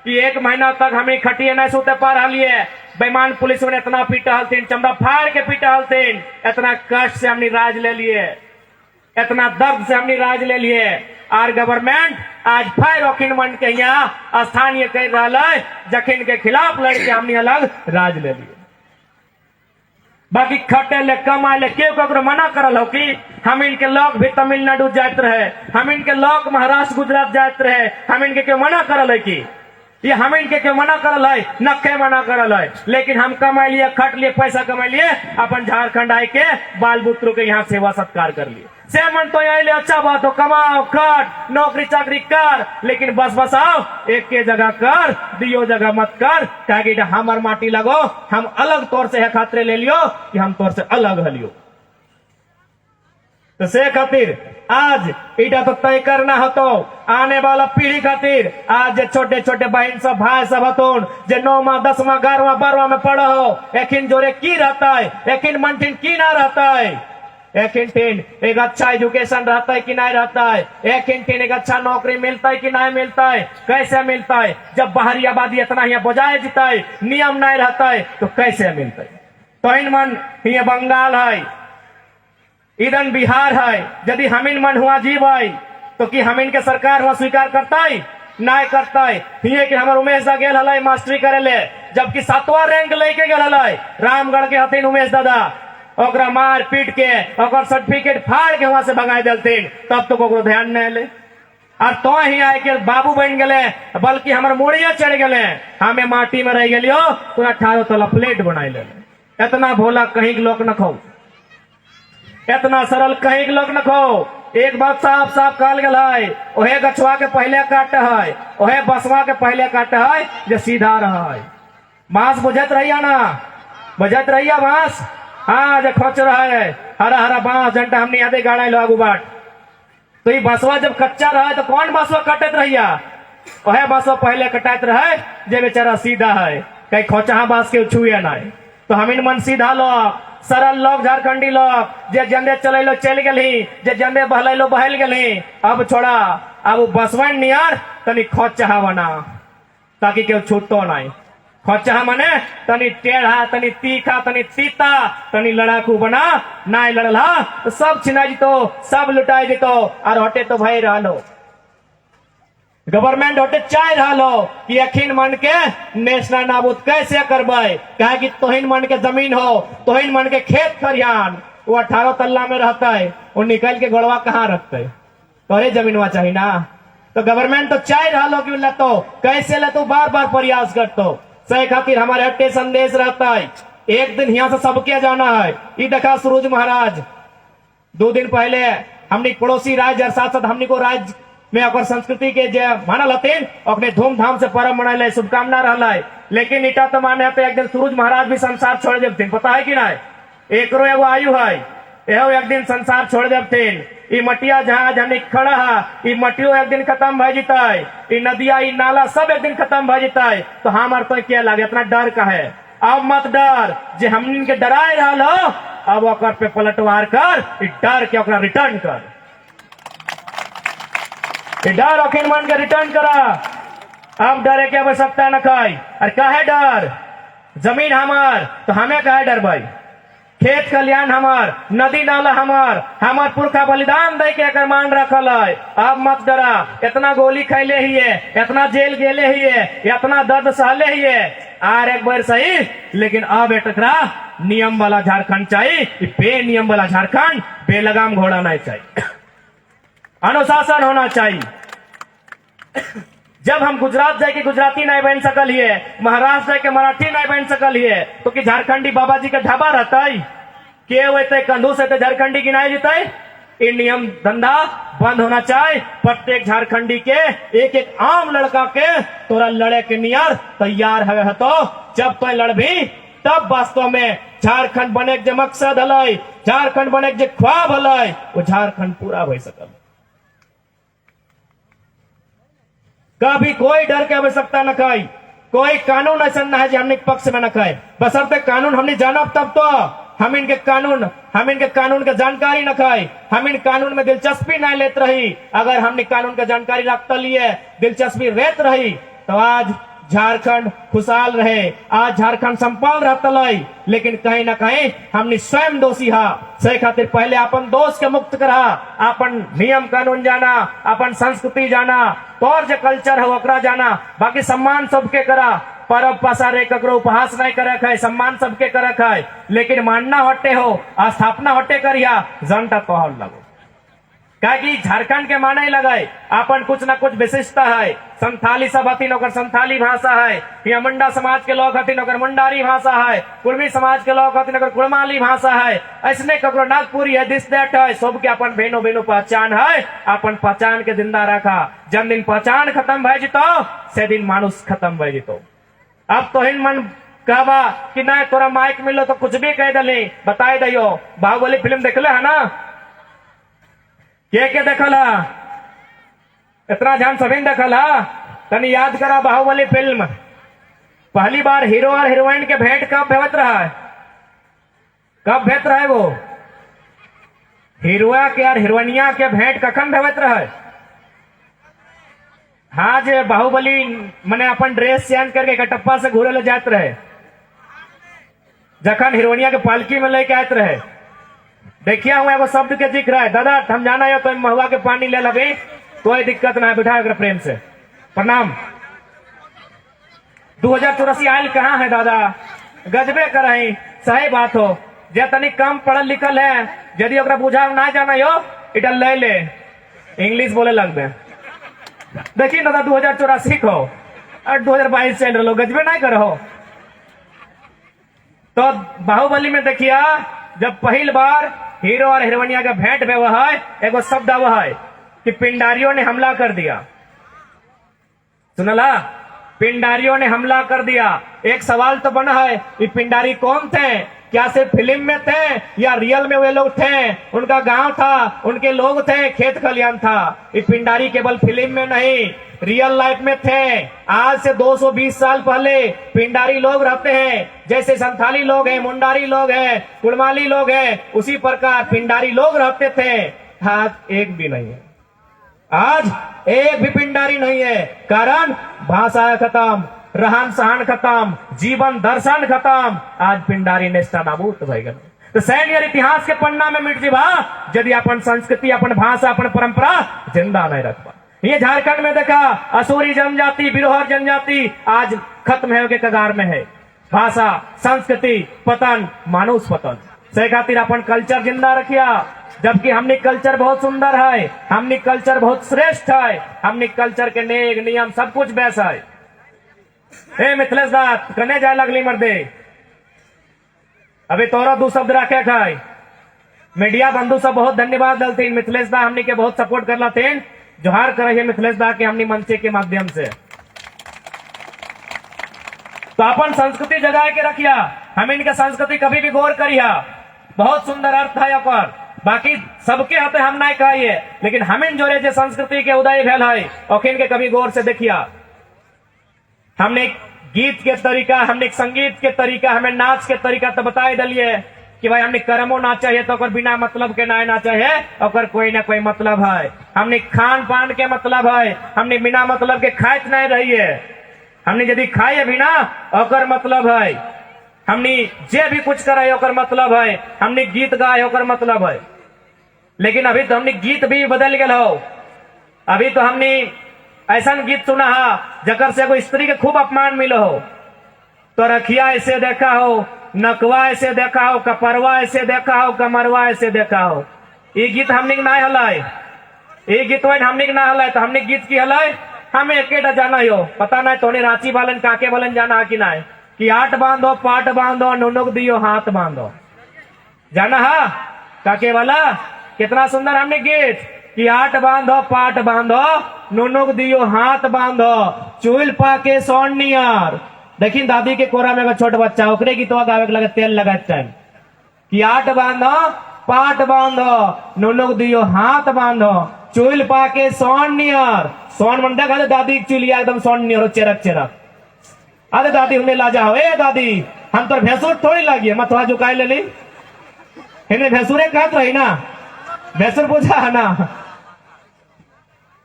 कि 1 महीना तक हमें खटिए नहीं सोते पा रही है। बेईमान पुलिस में इतना पीटा हलतीन, चमड़ा फाड़ के पीटा हलतीन। इतना कष्ट से हमने राज ले लिए, इतना दर्द से हमने राज ले लिए। और गवर्नमेंट आज फिर ओखिन मन के यहाँ स्थानीय कर रहा है, जखिन के खिलाफ लड़के हमने अलग राज ले लिए। बाकी खटे ले कमाए ले क्यों ककरो मना करल हो कि हम इनके लोग भी तमिलनाडु जाते रहे, हम इनके लोग महाराष्ट्र गुजरात जाते रहे, हम इनके क्यों मना करल है कि ये हम इनके क्यों मना करल है, नखे मना करल है। लेकिन हम कमाए लिए, खट लिए, पैसा कमाए लिए, अपन झारखंड आए के बाल बुतरू के यहाँ सेवा सत्कार कर लिए। से मन तो यही ले अच्छा बात हो, कमाओ, खट, नौकरी चाकरी कर, लेकिन बस बसाओ एक के जगह कर, दियो जगह मत कर। कहे हमार माटी लगो, हम अलग तौर से है खातरे ले लियो कि हम तौर से अलग हलियो। तो से खातिर आज इटा तो तय करना हो, तो आने वाला पीढ़ी खातिर आज छोटे छोटे बहन सब भाई सब हतोन जे 9वां 10वां 11वां 12वां में पढ़ा हो, एकिन जोरे की रहता है, एकिन मंटिन की ना रहता है, एकिन एक अच्छा एजुकेशन रहता है कि नहीं रहता है, एकिन एक अच्छा नौकरी मिलता है कि नहीं मिलता है, कैसे मिलता है। जब बाहरी आबादी इतना यहाँ बजाय जीता है, नियम नहीं रहता है, तो कैसे मिलता है। तो इन मन ये बंगाल है, इधर बिहार है। यदि हम इन मन हुआ जीव है, तो कि हम इनके सरकार हुआ स्वीकार करता है नहीं करता है। ये कि हमारे उमेश दा गेल हल मास्टरी करे ले, जबकि 7वां रैंक लेके गेल हल रामगढ़ के हथिन उमेश दादा, ओकरा मार पीट के ओकर सर्टिफिकेट फाड़ के वहां से भगाई देलथिन, तब तो ओकरो ध्यान नहीं ले। और तो ही आए के बाबू बन गए, बल्कि हमारे मोड़िया चढ़ गए, हमें माटी में रह गलियो, तोरा 18 तला प्लेट बनाई ले। इतना भोला कहीं के लोग न खो, इतना सरल कहीं के लोग न खो। एक बात साफ साफ कहल गया है, ओहे गछवा के पहले काट है, ओहे बसवा के पहले काट है, जो सीधा रहा है। बांस बुझत रहिया ना, बुझत रहिया बांस, हाँ जो खोच रहा है हरा हरा बांस, जनता हमने आधे गाड़ा लागू बाट। तो ये बसवा जब कच्चा रहा है तो कौन बसवा कटत रहिया, ओहे बसवा पहले कटात रहे जे बेचारा सीधा है, कहीं खोचा बांस के छुए ना। तो हमिन मन सीधा लोग, सरल लोग, झारखंडी लोग, जे जंदे चलेलो चल गए, जे जंदे बहलेलो बहल गए। अब छोड़ा, अब बसवन नियर तनी खोचा बना, ताकि केव छूटतो नहीं। खोचा मने तनी टेढ़ा, तनी तीखा, तनी तीता, तनी लड़ाकू बना, नाई लड़ला तो सब छिना जीतो, सब लुटाई जीतो, और हटे तो भाई रहो। गवर्नमेंट होते चाह रहा कि अखिन मन के नेशनल नाबूद कैसे करबे, कहे कि तोहिन मन के जमीन हो, तोहिन मन के खेत खरियान, वो 18 तल्ला में रहता है, वो निकल के गोड़वा कहाँ रखते, तोरे जमीनवा चाहिए ना। तो गवर्नमेंट तो चाह रहा कि लतो कैसे लतो, बार बार प्रयास करतो, सही खातिर हमारे हट्टे संदेश रहता है, एक दिन यहाँ से सबके जाना है। ये देखा सूरज महाराज 2 दिन पहले हमने पड़ोसी राज्य और साथ साथ हमने को राज्य में अगर संस्कृति के जे मानल हथिन अपने धूमधाम से पर्व मनाए, शुभकामना रहा है। लेकिन इटा तो माने तो एक दिन सूरज महाराज भी संसार छोड़ देवथिन, पता है कि ना, एकरो एगो आयु है, एहो एक दिन संसार छोड़ देवथिन। ई मटिया जहाज हमने खड़ा है, ई मटियो एक दिन खत्म भा जीता, ई नदिया ई नाला सब एक दिन खत्म भा जीता। तो हमार तो क्या लगे इतना डर का है, अब मत डर, जे हमने के डराए रहा हो, अब ओकर पे पलटवार कर, डर के ओकरा रिटर्न कर, डर अखिन मन के रिटर्न करा। अब डरे के आवश्यकता न खाई। और काहे डर, जमीन हमार तो हमें काहे डर भाई, खेत खलियान हमार, नदी नाला हमार पुरखा बलिदान दे के एकर मान रखल है। अब मत डरा, इतना गोली खैले ही है, इतना जेल गेले ही है, इतना दर्द सहले ही है, आर एक बार सही। लेकिन अब एकरा नियम वाला झारखंड चाहिए, बे नियम वाला झारखंड, बेलगाम घोड़ा नहीं चाहिए, अनुशासन होना चाहिए। जब हम गुजरात जाके गुजराती नहीं बन सकल है, महाराष्ट्र जाके मराठी नहीं बन सकल है, तो कि झारखंडी बाबा जी का ढाबा रहता है, के होते कंधू से झारखंडी गिनाए जीते। ये नियम धंधा बंद होना चाहिए। प्रत्येक झारखंडी के एक एक आम लड़का के तोरा लड़े के नियर तैयार है, तो जब तो लड़भी तब वास्तव में झारखंड बने के मकसद हल, झारखंड बने के ख्वाब हल, वो झारखंड पूरा हो सकल। कभी कोई डर के आवश्यकता न खाई, कोई कानून ऐसा न है जो हमने पक्ष में न खाए, बशर्ते कानून हमने जाना तब तो हम इनके कानून के जानकारी न खाए, हम इन कानून में दिलचस्पी नहीं लेते रही। अगर हमने कानून का जानकारी रखता लिए, दिलचस्पी रहत रही, तो आज झारखंड खुशहाल रहे, आज झारखंड संपन्न रहता लाई। लेकिन कहीं ना कहीं हमने स्वयं दोषी हा, सही खातिर पहले अपन दोष के मुक्त करा, अपन नियम कानून जाना, अपन संस्कृति जाना, तौर जो कल्चर है ओकरा जाना। बाकी सम्मान सबके करा, परब पसारे ककरो उपहास नहीं करे है, सम्मान सबके करे है। लेकिन मानना हटे हो, स्थापना हटे करिया, जनता तो लगो, कि झारखंड के माने ही लगाए अपन कुछ ना कुछ विशिष्टता है। संथाली सब हथिन ओकर संथाली भाषा है, या मुंडा समाज के लोग हथिन ओकर मुंडारी भाषा है, कुर्मी समाज के लोग हथिन ओकर कुड़माली भाषा है, ऐसने ककरो नागपुरी है, दिस दैट है, सबके अपन बेनो बेनो पहचान है। अपन पहचान के जिंदा रखा, जन दिन पहचान खत्म भय जितो से दिन मानुष खत्म भय जितो। अब तो हिन मन कहवा कि ना तोरा माइक मिलो तो कुछ भी कह दले, बताए दियो। बाहुबली फिल्म देखले है ना, के देखल है, इतना ध्यान सभी देखल है, तनी याद करा बाहुबली फिल्म पहली बार हीरो और हीरोइन के भेंट कब भेवत रहा है, कब भेट रहा है वो हीरोआ के और हीरोइनिया के भेंट कखन भेवत रहा है। हाँ जे बाहुबली मने अपन ड्रेस चेंज करके कटप्पा से घूरे ले जाते रहे, जखन हीरोइनिया के पालकी में लेके आते रहे। देखिए हुआ एगो शब्द के जिक्र है, दादा हम जाना है तो महुआ के पानी ले लगे, कोई दिक्कत ना है, बिठा प्रेम से प्रणाम। 2084 आयल कहाँ है दादा, गजबे कर सही बात हो, जे तनिक कम पढ़ल लिखल है, यदि ओकरा बुझा ना जाना हो इटा ले ले, इंग्लिश बोले लगबे। देखिए दादा 2084 को और 2022 चल रहा, गजबे नहीं करो। तो बाहुबली में देखिए जब पहली बार हीरो और हीरोइनिया का भेंट में वह है, एगो शब्द वह है कि पिंडारियों ने हमला कर दिया। सुनला, पिंडारियों ने हमला कर दिया। एक सवाल तो बना है कि पिंडारी कौन थे, क्या सिर्फ फिल्म में थे या रियल में वे लोग थे, उनका गांव था, उनके लोग थे, खेत खलियान था। ये पिंडारी केवल फिल्म में नहीं, रियल लाइफ में थे। आज से 220 साल पहले पिंडारी लोग रहते हैं, जैसे संथाली लोग हैं, मुंडारी लोग हैं, कुड़माली लोग हैं, उसी प्रकार पिंडारी लोग रहते थे। आज एक भी नहीं है, आज एक भी पिंडारी नहीं है। कारण भाषा खत्म, रहन सहन खत्म, जीवन दर्शन खत्म, आज पिंडारी नेस्ता नाबूद भय गए। तो सैन्य इतिहास के पन्ना में मिट जीवा यदि अपन संस्कृति, अपन भाषा, अपन परंपरा जिंदा नहीं रखबा। ये झारखंड में देखा असुरी जनजाति, बिरोहर जनजाति आज खत्म है के कगार में है। भाषा, संस्कृति पतन, मानुष पतन से खातिर अपन कल्चर जिंदा रखिया। जबकि हमने कल्चर बहुत सुंदर है, हमने कल्चर बहुत श्रेष्ठ है, हमने कल्चर के नेक नियम सब कुछ बेस है। ए मिथिलेश दा कने जाए लगली मर्दे, अभी तोरा दो शब्द रखे खाए। मीडिया बंधु सब बहुत धन्यवाद दलते, मिथिलेश दा हमने के बहुत सपोर्ट कर लाते, जोहार करे मिथिलेश दा के हमने मंचे के माध्यम से। तो अपन संस्कृति जगा के रखिया, हम इनके संस्कृति कभी भी गौर करिया, बहुत सुंदर अर्थ है पर बाकी सबके हाथे हम नहीं कहिए, लेकिन हमिन जोरे जो संस्कृति के उदय भेल है ओखिन के कभी गौर से देखिया। हमने गीत के तरीका, हमने संगीत के तरीका, हमें नाच के तरीका तो बताए दिलिए कि भाई हमने कर्मो ना चाहिए तो बिना मतलब के ना चाहिए, और कोई ना कोई मतलब है। हमने खान पान के मतलब है, हमने बिना मतलब के खाइत नहीं रहिए। हमने यदि खाए बिना और मतलब है, हमने जे भी कुछ करे ओकर मतलब है, हमने गीत गाए ओकर मतलब है। लेकिन अभी तो हमने गीत भी बदल गए हो। अभी तो हमने ऐसा गीत सुना है जकर से कोई स्त्री के खूब अपमान मिलो हो, तो रखिया ऐसे देखा हो, नकवा ऐसे देखा हो, कपरवा ऐसे देखा हो, कमरवा ऐसे देखा हो। ये गीत हमने ना हलाय, ये गीत हमने ना हलाय, तो हमने गीत की हलाय हमें एक जाना हो। पता नहीं तो रांची वालन काके वालन जाना कि ना, कि आठ बांधो पाट बांधो नुनुक दियो हाथ बांधो, जाना हा काके वाला। कितना सुंदर हमने गीत कि आठ बांधो पाट बांधो नुनुक दियो हाथ बांधो, चूल पाके सोन नियर। देखिन दादी के कोरा में छोट बच्चा ओकरे की तो गावे लगे तेल लगाते हैं कि आठ बांधो पाट बांधो नुनुक दियो हाथ बांधो, चूल पाके सोन नियर। सोन मन देखा दादी चूलिया एकदम सोन नियर चेरक चेरक। अरे दादी हमने ला जाओ, ए दादी हम तो भैंसुर थोड़ी लागिए, मत थोड़ा झुकाए ले ली, इन्हें भैंसुरे कहत रही ना, भैंसुर पूछा है ना।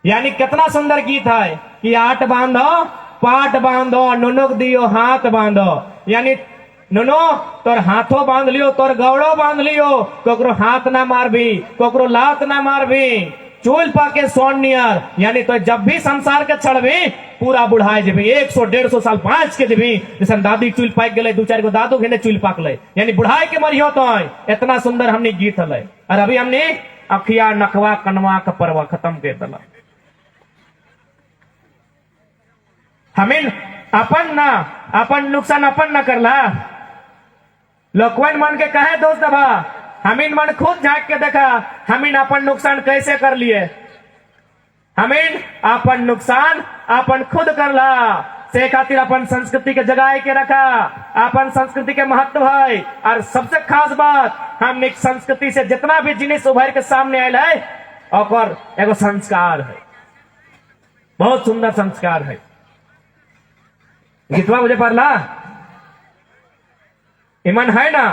यानी कितना सुंदर गीत है कि आठ बांधो पाट बांधो नुनुक दियो हाथ बांधो। यानी नुनो तोर हाथों बांध लियो, तोर गौड़ो बांध लियो, कोकरो हाथ ना मार भी, कोकरो लात ना मार भी, चूल पाके सोन नियर। यानी तो जब भी संसार के छड़बी पूरा बुढ़ाए जबी 100-150 साल 5 के जबी, जैसे दादी चूल पाक गए, दो चार गो दादू घेने चूल पाक ले, यानी बुढ़ाए के मरियो। तो इतना सुंदर हमने गीत हल, और अभी हमने अखिया नखवा कनवा कपरवा खत्म के दला। हमें अपन ना अपन नुकसान अपन ना करला, लोकवन मन के कहे दोस्त बा, हमीन मन खुद झांक के देखा हमीन अपन नुकसान कैसे कर लिए। हमीन अपन नुकसान अपन खुद करला, से खातिर अपन संस्कृति के जगाए के रखा, अपन संस्कृति के महत्व है। और सबसे खास बात, हम एक संस्कृति से जितना भी जिनिस उभर के सामने आयल है और एगो संस्कार है, बहुत सुंदर संस्कार है। गीतवा मुझे पढ़ला इमन है ना,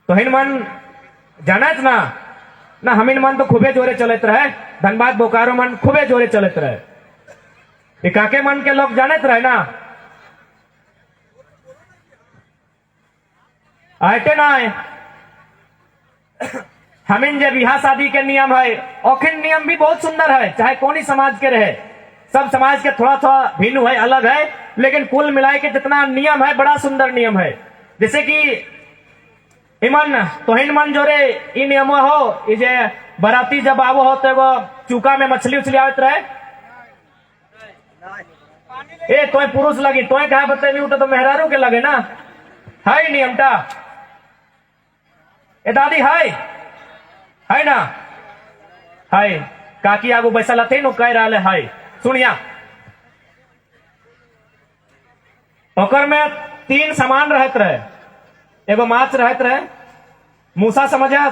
तो हिन मन जाना ना ना, हमिन मन तो खूबे जोरे चलत रहे, धनबाद बोकारो मन खूबे जोरे चलत रहे, काके मन के लोग जानत रहे ना। आटे ना हमिन जे बिहा शादी के नियम है, ओखिन नियम भी बहुत सुंदर है, चाहे कौन ही समाज के रहे। सब समाज के थोड़ा थोड़ा भिन्न है, अलग है, लेकिन कुल मिलाए के जितना नियम है बड़ा सुंदर नियम है। जैसे कि इमन तो हिन मन जोरे इन नियम हो, जे बराती जब आवो हो तो वो चूका में मछली उछली आवत रहे, ए तो पुरुष लगी तो कहा बते उठे तो मेहरारू के लगे ना, है नियमटा। ए दादी है ना, है काकी आगू बैसल हथिन कह रहा है, सुनिया ओकर में 3 सामान रहत रहे, एगो माछ रहत रहे, मूसा समझा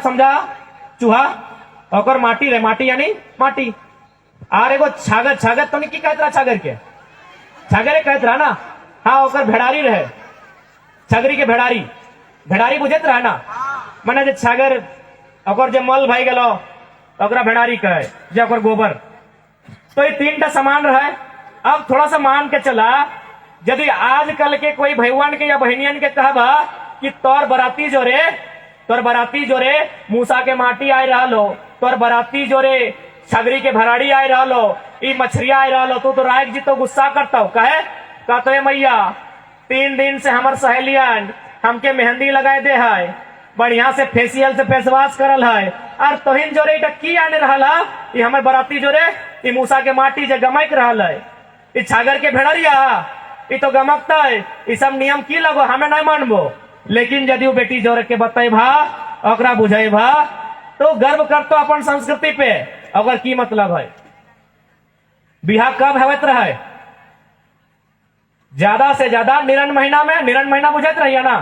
चूहा, ओकर माटी रहे, माटी यानी माटी, और एगो छागर, छागर तो नहीं की कहत रहा, छागर के छागरे कहत रहा ना, हाँ ओकर भेड़ारी रहे, छगरी के भेड़ारी बुझत रहा ना, मने जे छागर ओकर जे मल भाई गलो ओकरा भेड़ारी कहे, जे ओकर गोबर। तो ये 3टा सामान रहे। अब थोड़ा सा मान के चला, यदि आजकल के कोई भैवान के या बहनियन के कहबा कि तोर बराती जोरे मूसा के माटी आए रहा लो, तोर बराती जोरे छगरी के भराड़ी आए रहो, ई मछरिया आए रहो, तो राय जी तो गुस्सा करता हो कहे कहते है मैया 3 दिन से हमार सहेलियन हमके मेहंदी लगाए दे है, बढ़िया से फेसियल से फेस वॉश करल है, और तोहिन जोरे की आने रहा ये हमारे बराती जोरे ये मूसा के माटी जे गमक रहा है, ये छागर के भेड़रिया ये तो गमकता है, ये सब नियम की लगो हमें नहीं मानबो। लेकिन यदि वो बेटी जोरे के बताए भा ओकरा बुझे भा तो गर्व कर तो अपन संस्कृति पे, अगर की मतलब है बिहार कब हवत रहे, ज्यादा से ज्यादा निरन महीना में, निरन महीना बुझत रही ना,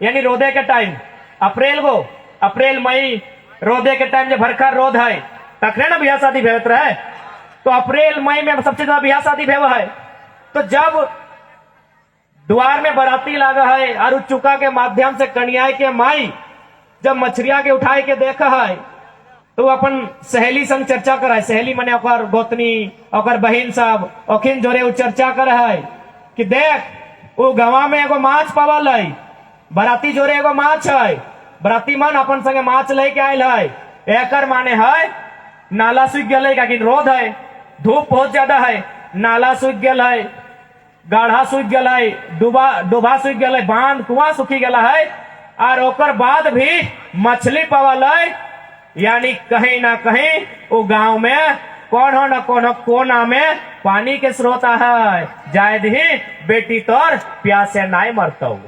यानी रोदे के टाइम अप्रैल को, अप्रैल मई रोदे के टाइम जब भरखा रोद है तखने ना बिहार शादी भेवत रहे, तो अप्रैल मई में सबसे ज्यादा बिहार शादी भेव है। तो जब द्वार में बराती लगा है और चुका के माध्यम से कन्या के माई जब मछरिया के उठाए के देखा है तो अपन सहेली संग चर्चा कर है, सहेली मने ओकर गोतनी ओकर बहन सब ओखिन जोरे उ चर्चा कर है कि देख वो गवा में एगो माछ पावल है, बराती जोरे एगो माछ है, बराती मन अपन संगे माछ लेके आयल है, एकर माने है नाला सूख गए, क्या रोद है, धूप बहुत ज्यादा है, नाला सूख गया है, गाढ़ा सूख गया है, डूबा सूख गया है, बांध कुआं सूखी गया है, और ओकर बाद भी मछली पावल है, यानी कहीं ना कहीं वो गांव में कौन हो न कौन कोना में पानी के स्रोत है, जायद ही बेटी तोर प्यासे नाय मरता हो।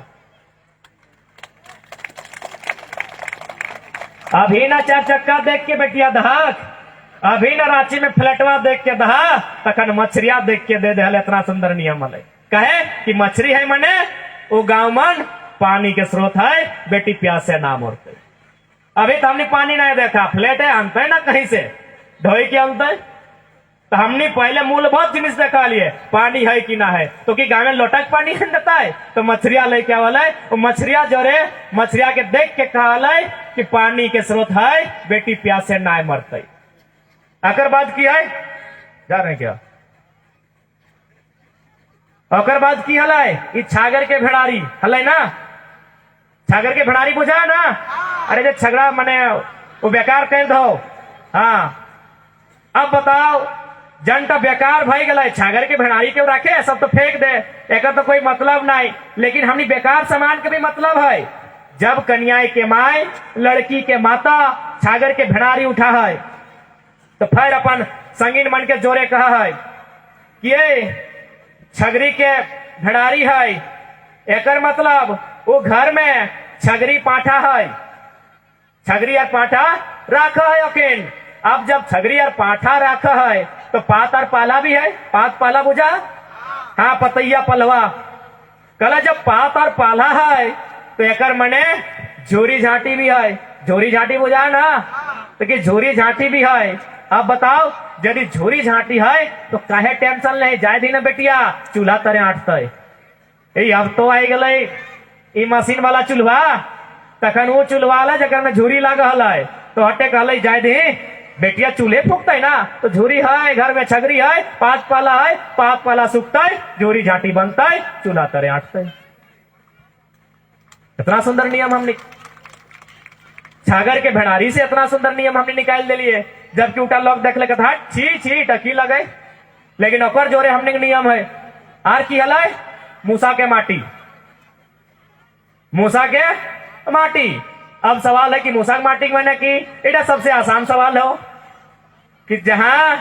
अभी ना 4 चक्का देख के बेटिया दहाक, अभी ना रांची में फ्लैटवा देख के दहा, तखन मछरिया देख के दे दे, इतना सुंदर नियम है, कहे कि मछली है मने वो गांव मन पानी के स्रोत है, बेटी प्यासे ना मरते। अभी तो हमने पानी नहीं देखा, फ्लैट है अंत है ना कहीं से ढोई के अंत है, तो हमने पहले मूलभूत जिनिस देखा लिए पानी है कि ना है, तो कि गांव में लोटक पानी देता है, तो मछरिया लेके आवल है, वो मछरिया जोरे मछरिया के देख के कहल है कि पानी के स्रोत है, बेटी प्यासे ना मरते। आकर बात की है जा रहे क्या, ओकर बाद की हल है छागर के भेड़ारी हल ना, छागर के भेड़ारी बुझा ना, अरे जो झगड़ा मने वो बेकार कर दो। हाँ अब बताओ जन तो बेकार भाई गला, छागर के भेड़ारी के रखे सब तो फेंक दे, एक तो कोई मतलब नहीं, लेकिन हमने बेकार सामान के भी मतलब है। जब कन्या के माए लड़की के माता छागर के भेड़ारी उठा है तो फिर अपन संगीन मन के जोरे कहा है कि ये छगरी के भेड़ारी है, एकर मतलब वो घर में छगरी पाठा है, छगरी और पाठा राखा है अकेन। अब जब छगरी और पाठा राखा है तो पात और पाला भी है, पात पाला बुझा, हाँ पतैया पलवा कला, जब पात और पाला है तो एकर मने झोरी झाटी भी है, झोरी झाटी बुझा ना, तो कि झोरी झाटी भी है। अब बताओ यदि झोरी झाटी है तो काहे टेंशन नहीं, जाए दी ना बेटिया चूल्हा तरे आटते, अब तो आई गई मशीन वाला चूल्हा, तखन वो चूल्हा वाला जगह में झूरी लागल है तो हटे कहल जाए दी बेटिया चूल्हे फूकता है ना, तो झूरी है घर में छगरी है, पाँच पाला है, पाँच पाला सूखता है, झूरी झाटी बनता है, चूल्हा तरे आटता है। इतना सुंदर नियम हमने छागर के भेड़ारी से इतना सुंदर नियम हमने निकाल दे लिए, जबकि उल्टा लोग देख ले छी छी टकी लगे, लेकिन ओकर जोरे हमने के नियम है। आर की हल है मूसा के माटी, मूसा के माटी। अब सवाल है कि मूसा के माटी मैंने की एटा सबसे आसान सवाल हो कि जहां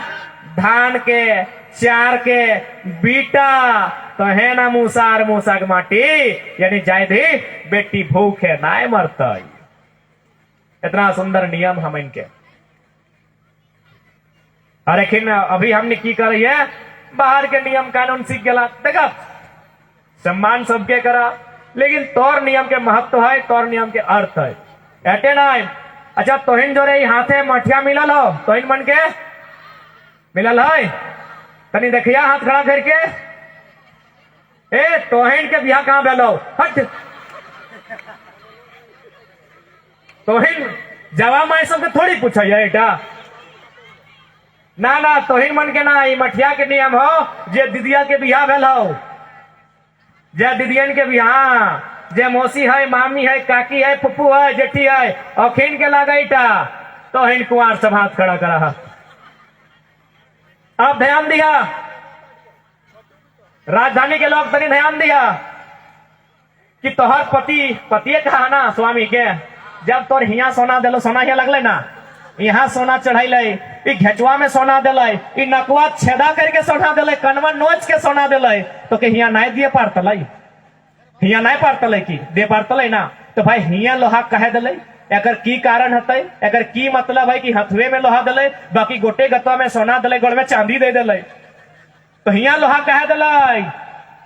धान के चार के बीटा तो है ना मूसा और मूसा के माटी, यानी जाय दे बेटी भूखे ना मरता। इतना सुंदर नियम हम इनके, और लेकिन अभी हमने की कर रही है बाहर के नियम कानून सीख गया, देखा सम्मान सबके करा, लेकिन तौर नियम के महत्व है, तौर नियम के अर्थ है एटे नहीं। अच्छा तोहिन जो रे हाथे मठिया मिलल हो, तोहिन मन के मिलल है, तनी देखिया हाथ खड़ा करके, ए तोहिन के बिहा कहां भेलो, हट तोहिन जवाब मैं सबके थोड़ी पूछा एटा ना ना, तोहिन मन के ना, मठिया के नियम हो जे दीदिया के बिहा भेल हो, जे दीदियन के बिहा, जे मौसी है, मामी है, काकी है, फुप्पू है, जेठी है, अखिन के लागईटा तोहिन कुआर सब हाथ खड़ा करा। अब ध्यान दिया, राजधानी के लोग तनी ध्यान दिया कि तोहर पतिए कहा ना स्वामी के, जब तोर हिया सोना दिलो, सोना हिया लगले ना, यहाँ सोना चढ़ाइले, ई घेचवा में सोना दिले, ई नकवा छेदा करके सोना दिले, कनवा नोच के सोना दिले, तो के हिया नहीं दिए पारतले, हिया नहीं पारतले की दे पारतले ना, तो भाई हिया लोहा कहे दिले, एकर की कारण होते, एकर की मतलब है कि हथुए में लोहा दिले, बाकी गोटे गत्वा में सोना दिले, गोड़ में चांदी दे दिले, तो हिया लोहा कहे दिले,